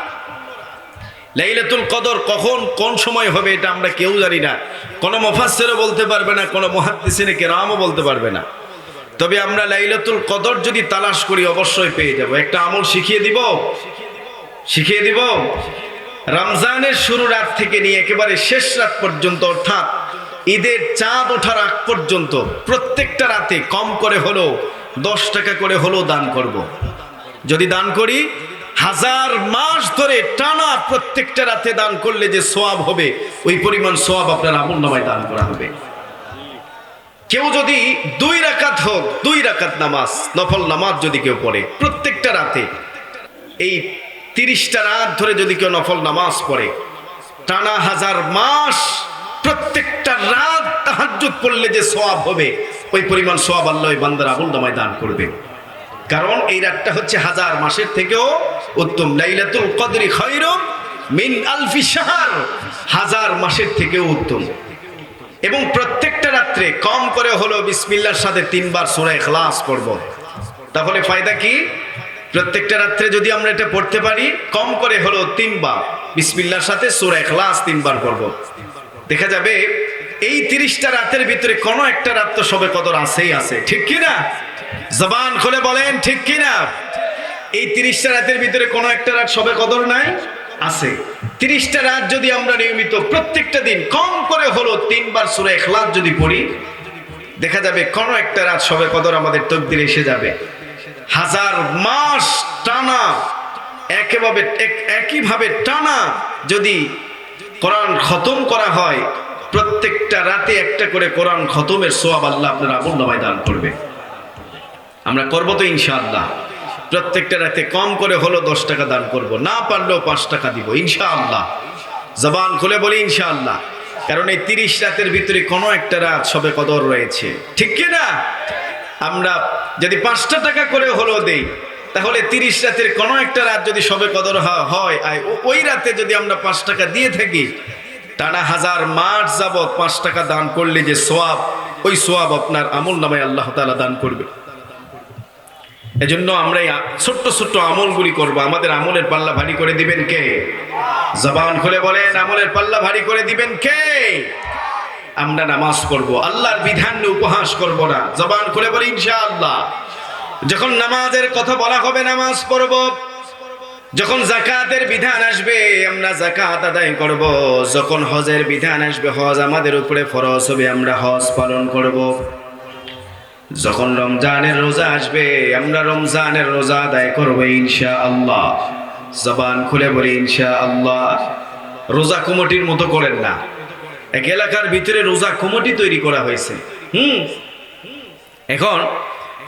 লাইলাতুল কদর কখন কোন সময় হবে এটা আমরা কেউ জানি না, কোন মুফাসসিরও বলতে পারবে না, কোন মুহাদ্দিসিনে কেরামও বলতে পারবে না। তবে আমরা লাইলাতুল কদর যদি তালাশ করি অবশ্যই পেয়ে যাব। একটা আমল শিখিয়ে দিব। রমজানের শুরু রাত থেকে নিয়ে একেবারে শেষ রাত পর্যন্ত, অর্থাৎ ঈদের চাঁদ ওঠার আগ পর্যন্ত প্রত্যেকটা রাতে কম করে হলো 10 টাকা করে হলো দান করব। যদি দান করি 1000 মাস ধরে টানা প্রত্যেকটা রাতে দান করলে যে সওয়াব হবে ওই পরিমাণ সওয়াব আপনার আমলনামায় দান করা হবে। কেউ যদি 2 রাকাত হোক, 2 রাকাত নামাজ, নফল নামাজ যদি কেউ পড়ে প্রত্যেকটা রাতে, এই 30টা রাত ধরে যদি কেউ নফল নামাজ পড়ে টানা 1000 মাস প্রত্যেকটা রাত তাহাজ্জুদ পড়লে যে সওয়াব হবে ওই পরিমাণ সওয়াব আল্লাহ ওই বান্দার আমলনামায় দান করবে। কারণ এই রাতটা হচ্ছে 1000 মাসের থেকেও উত্তম। লাইলাতুল কদরি খায়রুম মিন আলফি শাহর, 1000 মাসের থেকেও উত্তম। এবং প্রত্যেকটা রাত্রে কম করে হলো বিসমিল্লাহর সাথে 3 বার সূরা ইখলাস পড়ব। তাহলে ফায়দা কি? প্রত্যেকটা রাত্রে যদি আমরা এটা পড়তে পারি কম করে হলো 3 বার বিসমিল্লাহর সাথে সূরা ইখলাস 3 বার পড়ব, দেখা যাবে এই 30টা রাতের ভিতরে কোনো একটা রাত তো সবে কদর আছেই আছে, ঠিক কি না? জবান খুলে বলেন ঠিক কি না? এই 30টা রাতের ভিতরে কোনো একটা রাত সবে কদর নাই, আছে। 30টা রাত যদি আমরা নিয়মিত প্রত্যেকটা দিন কম করে হলো 3 বার সূরা ইখলাস যদি পড়ি, দেখা যাবে কোনো একটা রাত সবে কদর আমাদের তকদিরে এসে যাবে। 1000 মাস টানা একইভাবে টানা যদি কোরআন খতম করা হয়, প্রত্যেকটা রাতে একটা করে কোরআন খতমের সওয়াব আল্লাহ আপনার আমলনামায় দান করবে। আমরা করব তো ইনশাআল্লাহ। প্রত্যেকটা রাতে কম করে হলো 10 টাকা দান করব, না পারলেও 5 টাকা দিব ইনশাআল্লাহ। জবান খুলে বলি ইনশাআল্লাহ। কারণ এই 30 রাতের ভিতরে কোনো একটা রাত সবে কদর রয়েছে, ঠিক কি না? আমরা যদি 5টা টাকা করে হলো দেই, তাহলে 30 রাতের কোনো একটা রাত যদি সবে কদর হয়, ওই রাতে যদি আমরা 5 টাকা দিয়ে থাকি, টানা 1000 মাস যাবত 5 টাকা দান করলে যে সওয়াব, ওই সওয়াব আপনার আমলনামায় আল্লাহ তাআলা দান করবে। এজন্য আমরা ছোট্ট ছোট্ট আমলগুলি করব। আমাদের আমলের পাল্লা ভারী করে দিবেন কে? জবান খুলে বলেন, আমলের পাল্লা ভারী করে দিবেন কে? আমরা নামাজ পড়ব, আল্লাহর বিধান নিয়ে উপহাস করব না। জবান খুলে বলি ইনশাআল্লাহ। যখন নামাজের কথা বলা হবে নামাজ পড়ব, যখন যাকাতের বিধান আসবে আমরা যাকাত আদায় করব, যখন হজের বিধান আসবে হজ আমাদের উপরে ফরজ হবে, আমরা হজ পালন করব। যখন রমজানের রোজা আসবে আমরা রমজানের রোজা আদায় করব ইনশাআল্লাহ। জবান খুলে বলি ইনশাআল্লাহ। রোজা কমিটির মতো করেন না, এক এলাকার ভিতরে রোজা কমিটি তৈরি করা হয়েছে। এখন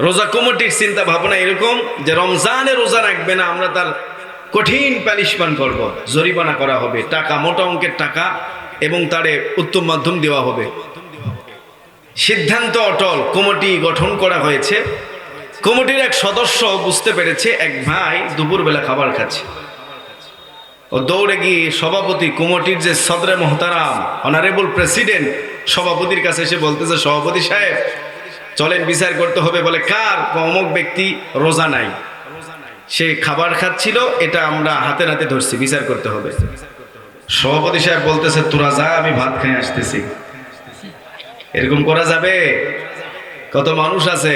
রোজা কমিটির চিন্তা ভাবনা এরকম যে রমজানে রোজা রাখবে না, আমরা তার কঠিন পানিশমেন্ট করব, জরিমানা করা হবে, টাকা মোটা অঙ্কের টাকা এবং তারে উত্তম মাধ্যম দেওয়া হবে। সিদ্ধান্ত অটল, কমিটি গঠন করা হয়েছে। কমিটির এক সদস্য বুঝতে পেরেছে এক ভাই দুপুরবেলা খাবার খাচ্ছে, ও দৌড়ে গিয়ে সভাপতি, কমিটির যে সদরে মোহতারাম অনারেবল প্রেসিডেন্ট, সভাপতির কাছে এসে বলতেছে, সভাপতি সাহেব চলেন বিচার করতে হবে। বলে কার? অমুক ব্যক্তি রোজা নাই, সে খাবার খাচ্ছিল, এটা আমরা হাতে নাতে ধরছি, বিচার করতে হবে। সভাপতি সাহেব বলতেছে, তোরা যা, আমি ভাত খেয়ে আসতেছি। এরকম করা যাবে? কত মানুষ আছে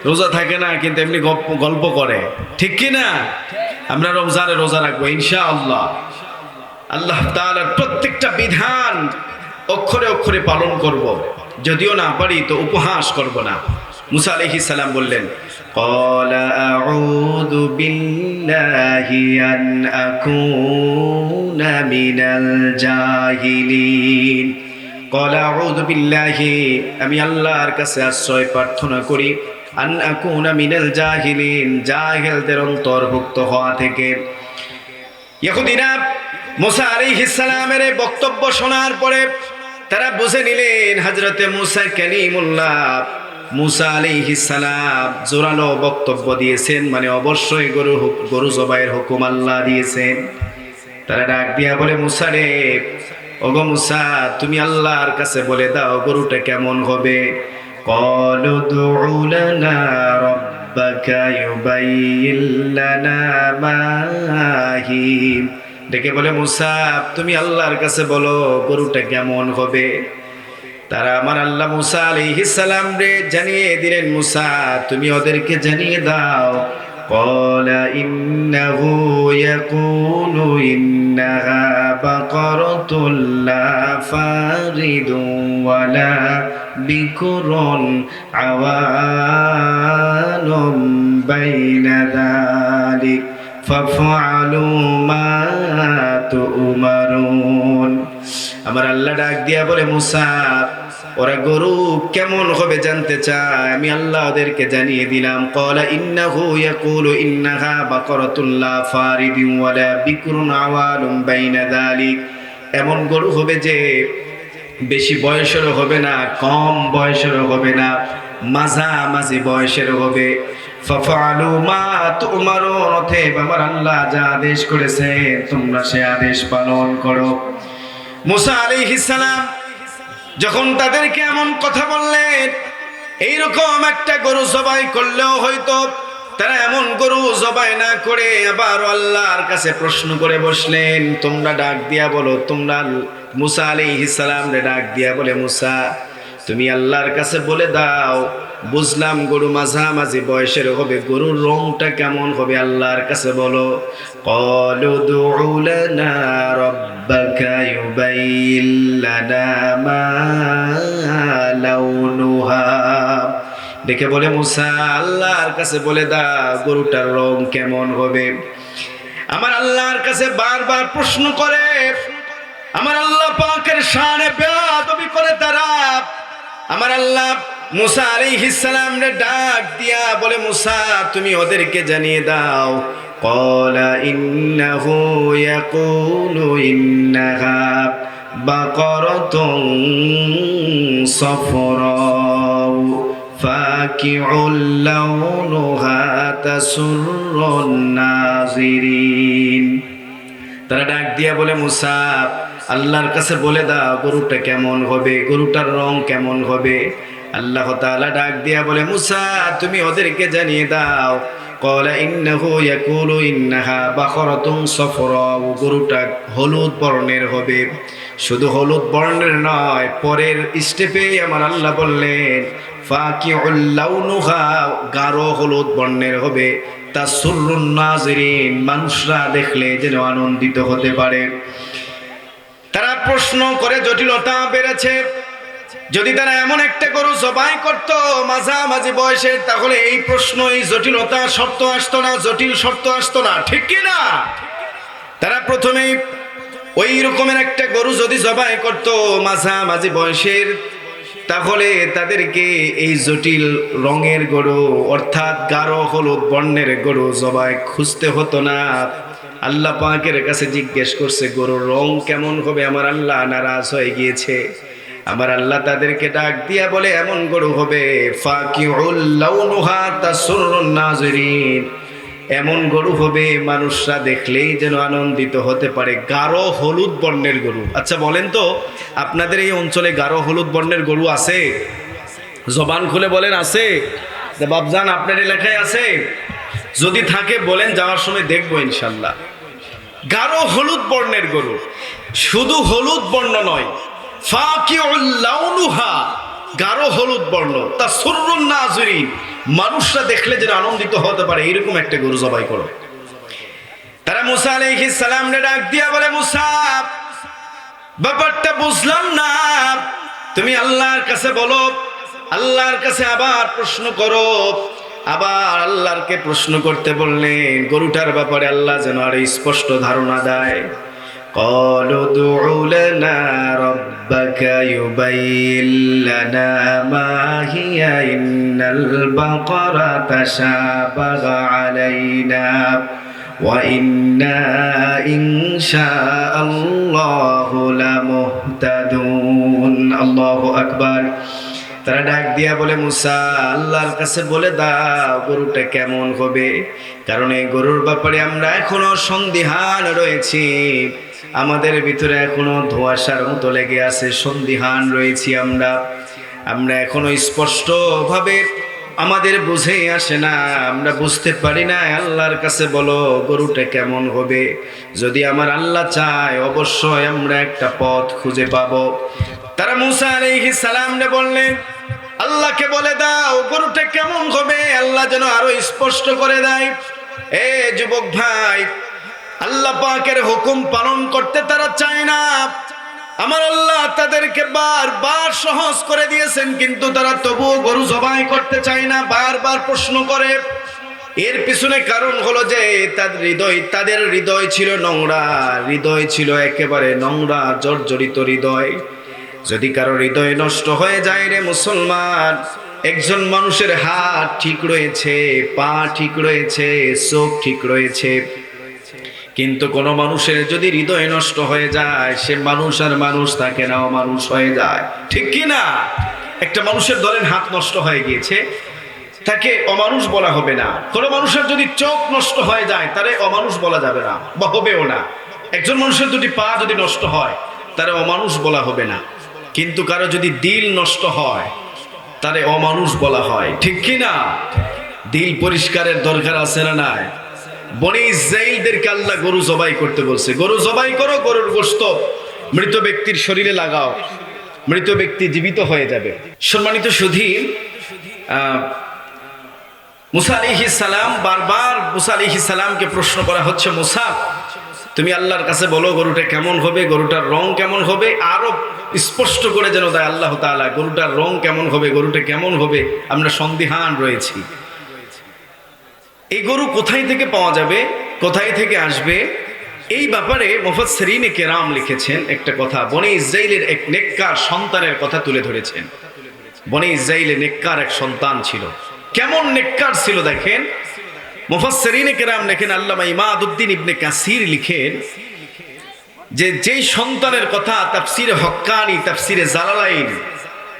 রোজা থাকে না কিন্তু এমনি গল্প করে, ঠিক কি না? আমরা রমজানে রোজা রাখবো ইনশাআল্লাহ। আল্লাহ তাআলার প্রত্যেকটা বিধান অক্ষরে অক্ষরে পালন করব, যদিও না পারি তো উপহাস করব না। মুসা আলাইহিস সালাম বললেন, ক্বালা আউযু বিল্লাহি আন আকুনা মিনাল জাহিলিন। ক্বালা আউযু বিল্লাহি, আমি আল্লাহর কাছে আশ্রয় প্রার্থনা করি, আন আকুনা মিনাল জাহিলিন, জাহেলদের অন্তর্ভুক্ত হওয়া থেকে। ইহুদিরা মুসা আলাইহিস সালামের এই বক্তব্য শোনার পরে তারা বুঝে নিলেন হযরতে মুসা কালিমুল্লাহ, মুসা আলাইহিস সালাম জোরালো বক্তব্য দিয়েছেন, মানে অবশ্যই গরু জবাইয়ের হুকুম আল্লাহ দিয়েছেন। তারা ডাক দিয়া বলে, মুসা রে, ওগো মুসা, তুমি আল্লাহর কাছে বলে দাও গরুটা কেমন হবে। ক্বালু দুউ লানা রাব্বাকা ইউবাইয়িন লানা মা হি। ডেকে বলে, মুসা তুমি আল্লাহর কাছে বলো গরুটা কেমন হবে। তারা আমার আল্লাহ মুসা আলাইহিস সালাম রে জানিয়ে দিলেন, মুসা তুমি ওদেরকে জানিয়ে দাও। ক্বালা ইন্নাহু ইয়াকুলু ইন্নাহা বাকারাতুন লা ফারিদুন ওয়ালা বিকুরুন আওয়ানুম বাইনা যালিক ফাফআলু মা তু'মারুন। আমার আল্লাহ ডাক দিয়া বলে, মুসা ওরা গরু কেমন হবে জানতে চায়, আমি আল্লাহ ওদেরকে জানিয়ে দিলাম। ক্বালা ইন্নাহু ইয়াকুলু ইন্নাহা বাকারাতুন লা ফারিদুন ওয়ালা বিকুরুন আওয়ানুম বাইনা যালিক, এমন গরু হবে যে বেশি বয়সেরও হবে না, কম বয়সেরও হবে না, মাঝামাঝি বয়সের হবে। ফাফআলু মা তু'মারুন, অতএব আমার আল্লাহ যা আদেশ করেছে তোমরা সে আদেশ পালন করো। মুসা আলাইহিস সালাম যখন তাদেরকে এমন কথা বললেন, এইরকম একটা গরু জবাই করলেও হয়তো তারা এমন গরু জবাই না করে আবার আল্লাহর কাছে প্রশ্ন করে বসলেন। তোমরা ডাক দিয়া বলো, তোমরা মুসা আলাইহিস সালাম রে ডাক দিয়া বলে, মুসা তুমি আল্লাহর কাছে বলে দাও, বুঝলাম গরু মাঝামাঝি বয়সের হবে, গরুর রংটা কেমন হবে আল্লাহর কাছে বলো। ক্বালু দুউ লানা রাব্বাকা ইউবাইয়িন লানা মা লাউনুহা। দেখে বলে, মুসা আল্লাহর কাছে বলে দাও গরুটার রং কেমন হবে। আমার আল্লাহর কাছে বারবার প্রশ্ন করে, আমার আল্লাহ পাকের শানে বেয়াদবি করে তারা। আমার আল্লাহ মুসা আলাইহিস সালাম রে ডাক দিয়া বলে, মুসা তুমি ওদেরকে জানিয়ে দাও। ক্বালা ইন্নাহু ইয়াকুলু ইন্নাহা বাকারাতুন সাফরাউ ফাকিউল লাউনুহা তাসুররুন নাযিরিন। তারা ডাক দিয়া বলে, মুসা আল্লাহর কাছে বলে দাও গরুটা কেমন হবে, গরুটার রং কেমন হবে। আল্লাহ তাআলা ডাক দিয়া বলে, মুসা তুমি ওদেরকে জানিয়ে দাও। ক্বালা ইন্নাহু ইয়াকুলু ইন্নাহা বাকারাতুন সাফরাউ, গরুটা হলুদ বর্ণের হবে। শুধু হলুদ বর্ণের নয়, পরের স্টেপে আমার আল্লাহ বললেন ফাকিউল লাউনুহা, গাঢ় হলুদ বর্ণের হবে। তাসুররুন নাজিরিন, মানুষরা দেখলে যেন আনন্দিত হতে পারে। তারা প্রশ্ন করে জটিলতা বেড়েছে। যদি তারা এমন একটা গরু জবাই করত মাঝামাঝি বয়সের, তাহলে এই প্রশ্ন, এই জটিলতা শর্ত আসতো না, জটিল শর্ত আসতো না, ঠিক কি না? তারা প্রথমেই ওই রকমের একটা গরু যদি জবাই করত মাঝামাঝি বয়সের, তাহলে তাদেরকে এই জটিল রঙের গরু অর্থাৎ গাঢ় হলুদ বর্ণের গরু জবাই খুঁজতে হতো না। আল্লাহ পাকের কাছে জিজ্ঞেস করছে গরুর রং কেমন হবে, আমার আল্লাহ নারাজ হয়ে গিয়েছে। আমার আল্লাহ তাদেরকে ডাক দিয়া বলে এমন গরু হবে ফাকিউল লাউনুহা তাসুররুন নাজিরিন, এমন গরু হবে মানুষরা দেখলেই যেন আনন্দিত হতে পারে, গাঢ় হলুদ বর্ণের গরু। আচ্ছা বলেন তো, আপনাদের এই অঞ্চলে গাঢ় হলুদ বর্ণের গরু আছে? জবান খুলে বলেন আছে? বাবজান আপনার এলাকায় আছে? যদি থাকে বলেন, যাওয়ার সময় দেখবো ইনশাল্লাহ। গাঢ় হলুদ বর্ণের গরু, শুধু হলুদ বর্ণ নয়, ফাকিউল লাউনুহা, গাঢ় হলুদ বর্ণ, তাসুররুন নাজিরিন, মানুষরা দেখলে যেন আনন্দিত হতে পারে, এরকম একটা গরু জবাই করো। তারা মুসা আলাইহিস সালামকে ডাক দিয়া বলে, মুসা ব্যাপারটা বুঝলাম না, তুমি আল্লাহর কাছে বলো, আল্লাহর কাছে আবার প্রশ্ন করো। আবার আল্লাহকে প্রশ্ন করতে বললেন গরুটার ব্যাপারে আল্লাহ যেন আর স্পষ্ট ধারণা দেয়। قالوا ادع لنا ربك يبين لنا ما هي إن البقرة تشابه علينا وإنا إن شاء الله لمهتدون الله أكبر। তারা ডাক দিয়া বলে, মুসা আল্লাহর কাছে বলে দাও গরুটা কেমন হবে, কারণ এই গরুর ব্যাপারে আমরা এখনো সন্দিহান রয়েছি, আমাদের ভিতরে এখনো ধোঁয়াশার মতো লেগে আছে, সন্দিহান রয়েছি আমরা এখনো স্পষ্ট ভাবে আমাদের বুঝে আসে না, আমরা বুঝতে পারি না। আল্লাহর কাছে বলো গরুটা কেমন হবে, যদি আমার আল্লাহ চায় অবশ্যই আমরা একটা পথ খুঁজে পাবো। তারা মুসা আলাইহিস সালামকে বললেন, আল্লাহকে বলে দাও গরুটা কেমন হবে, আল্লাহ যেন আরো স্পষ্ট করে দেয়। এ যুবক ভাই, আল্লাহ পাকের হুকুম পালন করতে তারা চায় না। আমার আল্লাহ তাদেরকে বারবার সহজ করে দিয়েছেন, কিন্তু তারা তবুও গরু জবাই করতে চায় না, বারবার প্রশ্ন করে। এর পিছনে কারণ হলো যে তাদের হৃদয় ছিল নোংরা, হৃদয় ছিল একেবারে নোংরা জর্জরিত হৃদয়। যদি কারো হৃদয় নষ্ট হয়ে যায় রে মুসলমান, একজন মানুষের হাত ঠিক রয়েছে, পা ঠিক রয়েছে, চোখ ঠিক রয়েছে, কিন্তু কোন মানুষের যদি হৃদয় নষ্ট হয়ে যায়, সে মানুষ আর মানুষ থাকে না, অমানুষ হয়ে যায়, ঠিক কি না? একটা মানুষের ধরেন হাত নষ্ট হয়ে গিয়েছে, তাকে অমানুষ বলা হবে না। কোন মানুষের যদি চোখ নষ্ট হয়ে যায়, তারে অমানুষ বলা যাবে না বা হবেও না। একজন মানুষের দুটি পা যদি নষ্ট হয়, তারে অমানুষ বলা হবে না। কিন্তু কারো যদি দিল নষ্ট হয়, তারে অমানুষ বলা হয়, ঠিক কি না? দিল পরিষ্কারের দরকার আছে না নাই? বনি ইসরাইলদেরকে আল্লাহ গরু জবাই করতে বলছে, গরু জবাই করো, গরুর গোশত মৃত ব্যক্তির শরীরে লাগাও, মৃত ব্যক্তি জীবিত হয়ে যাবে। সম্মানিত সুধী, মুসা আলাইহিস সালাম, বারবার মুসা আলাইহিস সালামকে প্রশ্ন করা হচ্ছে, মুসা তুমি আল্লাহর কাছে বলো গরুটা কেমন হবে, গরুটার রং কেমন হবে, আরো স্পষ্ট করে যেন দেয় আল্লাহ তাআলা গরুটার রং কেমন হবে, গরুটা কেমন হবে, আমরা সন্দিহান রয়েছি। এই গরু কোথায় থেকে পাওয়া যাবে, কোথায় থেকে আসবে, এই ব্যাপারে মুফাসসিরিনে কেরাম লিখেছেন একটা কথা। বনি ইসরাইলের এক নেককার সন্তানের কথা তুলে ধরেছেন। বনি ইসরাইলের নেককার এক সন্তান ছিল। কেমন নেককার ছিল দেখেন, মুফাসসিরিনে কেরাম লেখেন, আল্লামা ইমাদউদ্দিন ইবনে কাসির লিখেন যে যেই সন্তানের কথা তাফসিরে হক্কানি, তাফসিরে জালালাইন,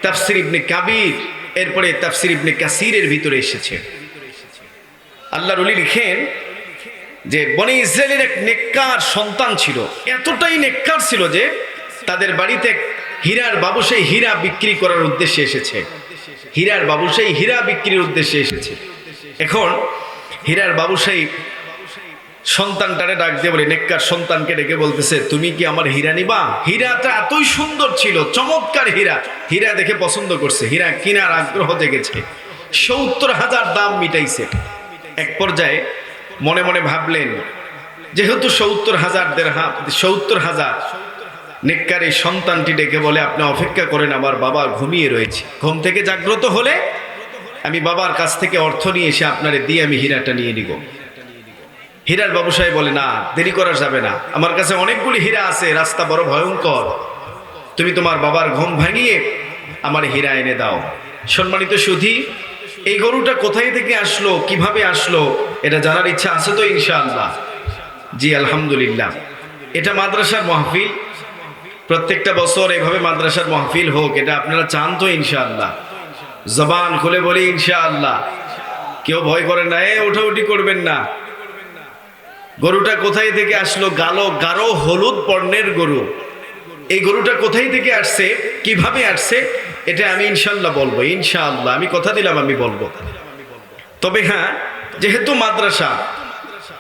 তাফসির ইবনে কাবির, এরপরে তাফসির ইবনে কাসিরের ভিতরে এসেছে। আল্লাহর ওলি লিখেন যে বনি ইসরাইলের এক নেককার সন্তান ছিল, এতটাই নেককার ছিল যে তাদের বাড়িতে হীরার ব্যবসায়ী হীরা বিক্রি করার উদ্দেশ্যে এসেছে, হীরার ব্যবসায়ী হীরা বিক্রির উদ্দেশ্যে এসেছে। এখন হীরার ব্যবসায়ী সন্তানটারে ডাক দিয়ে বলে, নেককার সন্তানকে ডেকে বলতেছে, তুমি কি আমার হীরা নিবা? হীরাটা এতই সুন্দর ছিল, চমৎকার হীরা, হীরা দেখে পছন্দ করছে, হীরা কেনার আগ্রহ জেগেছে, ৭০,০০০ দাম মিটাইছে। এক পর্যায়ে মনে মনে ভাবলেন যেহেতু 70,000 নেককার এই সন্তানটি ডেকে বলে আপনি অপেক্ষা করেন, আমার বাবা ঘুমিয়ে রয়েছে, ঘুম থেকে জাগ্রত হলে আমি বাবার কাছ থেকে অর্থ নিয়ে এসে আপনারে দিয়ে আমি হীরাটা নিয়ে নিব। হীরার ব্যবসায়ী বলে না, দেরি করা যাবে না, আমার কাছে অনেকগুলি হীরা আছে, রাস্তা বড় ভয়ঙ্কর, তুমি তোমার বাবার ঘুম ভাঙিয়ে আমার হীরা এনে দাও। সম্মানিত সুধী, এই গরুটা কোথায় থেকে আসলো, কিভাবে আসলো, এটা জানার ইচ্ছা আছে তো ইনশাআল্লাহ? জি আলহামদুলিল্লাহ। এটা মাদ্রাসার মাহফিল, প্রত্যেকটা বছর এভাবে মাদ্রাসার মাহফিল হোক, এটা আপনারা চান তো ইনশাআল্লাহ? জবান খুলে বলি ইনশাআল্লাহ। কেউ ভয় করেন না, ওঠাউঠি করবেন না। গরুটা কোথায় থেকে আসলো? গাঢ় হলুদ বর্ণের গরু। এই গরুটা কোথায় থেকে আসছে, কিভাবে আসছে, এটা আমি ইনশাআল্লাহ বলবো। ইনশাআল্লাহ আমি কথা দিলাম, আমি বলবো। তবে হ্যাঁ, যেহেতু মাদ্রাসা,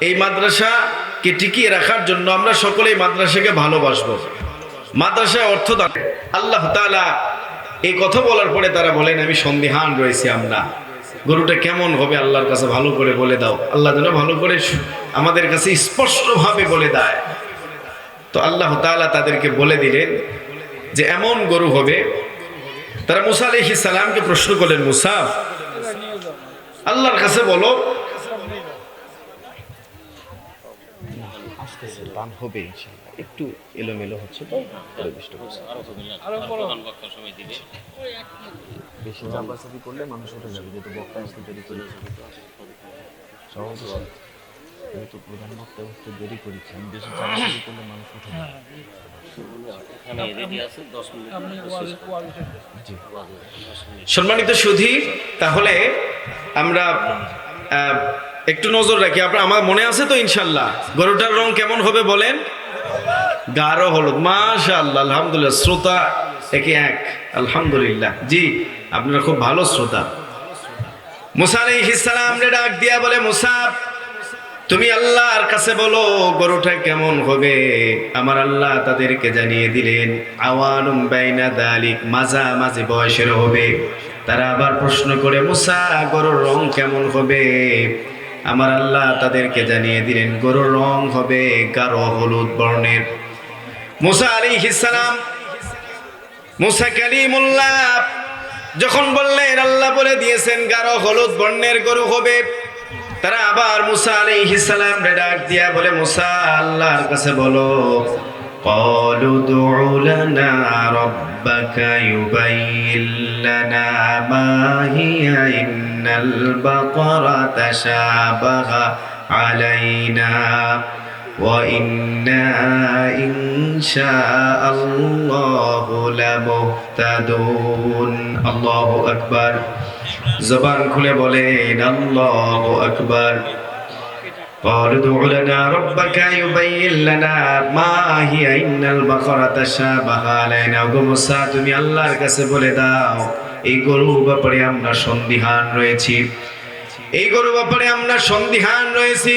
এই মাদ্রাসাকে টিকিয়ে রাখার জন্য আমরা সকলেই মাদ্রাসাকে ভালোবাসবো। মাদ্রাসায় অর্থ দান আল্লাহ তাআলা এই কথা বলার পরে তারা বলেন আমি সন্দিহান রয়েছি, আমরা গরুটা কেমন হবে আল্লাহর কাছে ভালো করে বলে দাও। আল্লাহ যেন ভালো করে আমাদের কাছে স্পষ্টভাবে বলে দেয়। তো আল্লাহ তাআলা তাদেরকে বলে দিলেন যে এমন গরু হবে। তারা মুসা আলাইহিস সালামকে প্রশ্ন করলেন, মুসা আল্লাহর কাছে বলো দান হবে ইনশাআল্লাহ। একটু এলোমেলো হচ্ছে তো, বেশি চাপাচাপি করলে মানুষ উঠে যাবে, যেহেতু বক্তা আসতে দেরি করে যাবে। যেহেতু প্রধান বক্তা উঠতে দেরি করেছে, আমি বেশি চাপাচাপি করলে মানুষ উঠে যাবে। সম্মানিত সুধী, তাহলে আমরা একটু নজর রাখি। আমার মনে আছে তো ইনশাল্লাহ? গরুটার রং কেমন হবে বলেন? গাঢ় হলুদ। মাশাআল্লাহ, আলহামদুলিল্লাহ। শ্রোতা একে এক, আলহামদুলিল্লাহ। জি, আপনারা খুব ভালো শ্রোতা। মুসা আলাইহিস সালাম রে ডাক দিয়া বলে, মুসা তুমি আল্লাহর কাছে বলো গরুটা কেমন হবে। আমার আল্লাহ তাদেরকে জানিয়ে দিলেন আওয়ানুম বাইনা দালিক, মাঝামাঝি বয়সের হবে। তারা আবার প্রশ্ন করে, মুসা গরুর রং কেমন হবে? আমার আল্লাহ তাদেরকে জানিয়ে দিলেন গরুর রং হবে গাঢ় হলুদ বর্ণের। মুসা আলাইহিস সালাম, মুসা কালিমুল্লাহ যখন বললেন, আল্লাহ বলে দিয়েছেন গাঢ় হলুদ বর্ণের গরু হবে। তারা আবার মুসা আলাইহিস সালাম রে ডাক দিয়া বলে, মুসা আল্লাহর কাছে বলো ক্বালু দু'উ লানা রাব্বাকা ইউবাইয়িন লানা মা হিয়া ইন্নাল বাকারা তাশাবাহা আলাইনা ওয়া ইন্না ইনশাআল্লাহু লামুহতাদুন। আল্লাহু আকবার। জবান খুলে বলেন আল্লাহু আকবার। ক্বালু দু'উ লানা রাব্বাকা ইউবাইয়িন লানা মা হিয়া ইন্নাল বাকারা তাশাবাহা আলাইনা। গো মুসা, তুমি আল্লাহর কাছে বলে দাও এই গরুর ব্যাপারে আমরা সন্দিহান রয়েছি, এই গরুর ব্যাপারে আমরা সন্দিহান রয়েছি।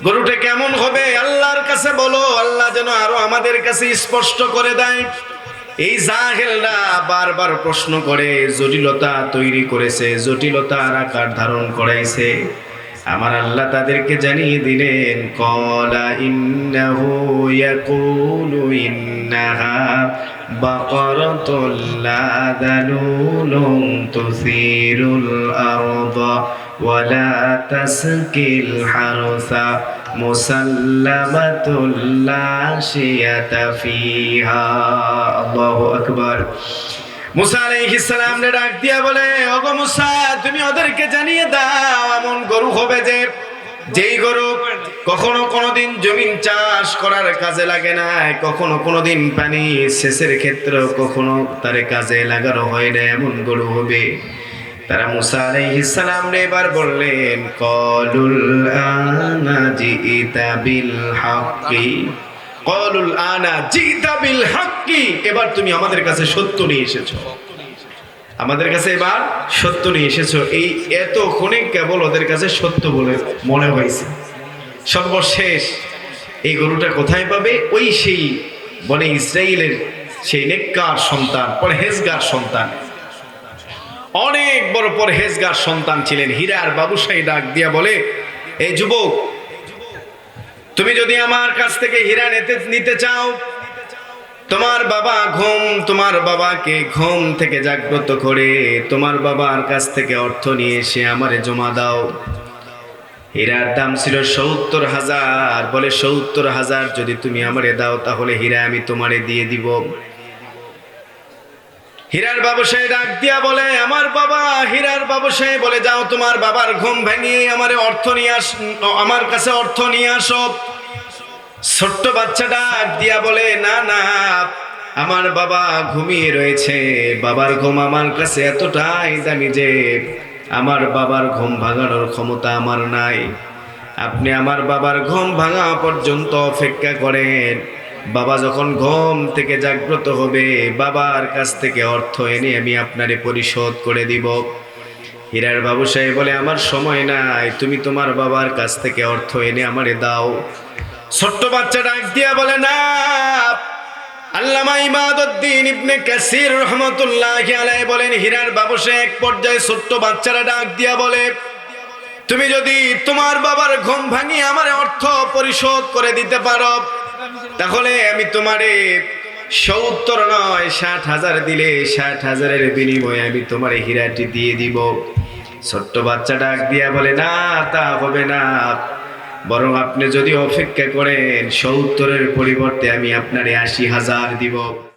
গরুটা কেমন হবে আল্লাহর কাছে বলো, আল্লাহ যেন আরো আমাদের কাছে স্পষ্ট করে দেয়। এই জাহেলরা বারবার প্রশ্ন করে জটিলতা তৈরি করেছে, জটিলতার আকার ধারণ করাইছে। আমার আল্লাহ তাদেরকে জানিয়ে দিলেন ক্বালা ইন্নাহু ইয়াকুলু ইন্নাহা বাকারাতুল লা যালুলুন তুসিরুল আরদা ওয়ালা তাসকিল হারসা মুসাল্লামাতুল লা শিয়াতা ফিহা। আল্লাহু আকবার। মুসা আলাইহিস সালাম রে ডাক দিয়া বলে, ওগো মুসা, তুমি ওদেরকে জানিয়ে দাও এমন গরু হবে যেই গরু কখনো কোনোদিন জমিন চাষ করার কাজে লাগে না, কখনো কোনোদিন পানি সেচের ক্ষেত্রে কখনো তার কাজে লাগানো হয় না, এমন গরু হবে। তারা মুসা আলাইহিস সালাম রে এবার বললেন ক্বালুল আনা জিইতা বিল হাক্কি, ক্বালুল আনা জিইতা বিল হাক্কি, এবার তুমি আমাদের কাছে সত্য নিয়ে এসেছো, আমাদের কাছে এবার সত্য নিয়ে এসেছো। এই এতক্ষণে কেবল ওদের কাছে সত্য বলে মনে হয়েছে। সর্বশেষ এই গরুটা কোথায় পাবে? ওই সেই বনে ইসরাইলের সেই নেককার সন্তান, পরহেজগার সন্তান, অনেক বড় পরহেজগার সন্তান ছিলেন। হীরার ব্যবসায়ী ডাক দিয়া বলে, এই যুবক, তুমি যদি আমার কাছ থেকে হীরা নিতে চাও, তোমার বাবাকে ঘুম থেকে জাগ্রত করে তোমার বাবার কাছ থেকে অর্থ নিয়ে এসে আমারে জমা দাও। হীরার দাম ছিল ৭০,০০০। বলে ৭০,০০০ যদি তুমি আমারে দাও তাহলে হীরা আমি তোমারে দিয়ে দিব। হীরার ব্যবসায়ী ডাক দিয়া বলে আমার বাবা, হীরার ব্যবসায়ী বলে যাও তোমার বাবার ঘুম ভেঙিয়ে আমারে অর্থ নিয়ে আমার কাছে অর্থ নিয়ে আসো। ছোট্ট বাচ্চা ডাক দিয়া বলে না না, আমার বাবা ঘুমিয়ে রয়েছে, বাবার ঘুম আমার কাছে এতটাই দামি যে আমার বাবার ঘুম ভাঙানোর ক্ষমতা আমার নাই। আপনি আমার বাবার ঘুম ভাঙা পর্যন্ত অপেক্ষা করেন, বাবা যখন ঘুম থেকে জাগ্রত হবে বাবার কাছ থেকে অর্থ এনে আমি আপনারে পরিশোধ করে দিব। হীরার ব্যবসায়ী বলে আমার সময় নাই, তুমি তোমার বাবার কাছ থেকে অর্থ এনে আমারে দাও। ছোট্ট বাচ্চা ডাক দিয়া বলে না। আল্লামা ইমাদউদ্দিন ইবনে কাসির রাহমাতুল্লাহি আলাইহি বলেন হীরার ব্যবসায়ী এক পর্যায়ে ছোট্ট বাচ্চারা ডাক দিয়া বলে তুমি যদি তোমার বাবার ঘুম ভাঙিয়ে আমার অর্থ পরিশোধ করে দিতে পারো তাহলে আমি তোমারে ৭০ নয় ৬০,০০০ দিলে ৬০,০০০-এর বিনিময়ে আমি তোমার হীরাটি দিয়ে দিব। ছোট্ট বাচ্চা ডাক দিয়া বলে না, তা হবে না, বরং আপনি যদি অপেক্ষা করেন ৭০-এর পরিবর্তে আমি আপনারে ৮০,০০০ দিব।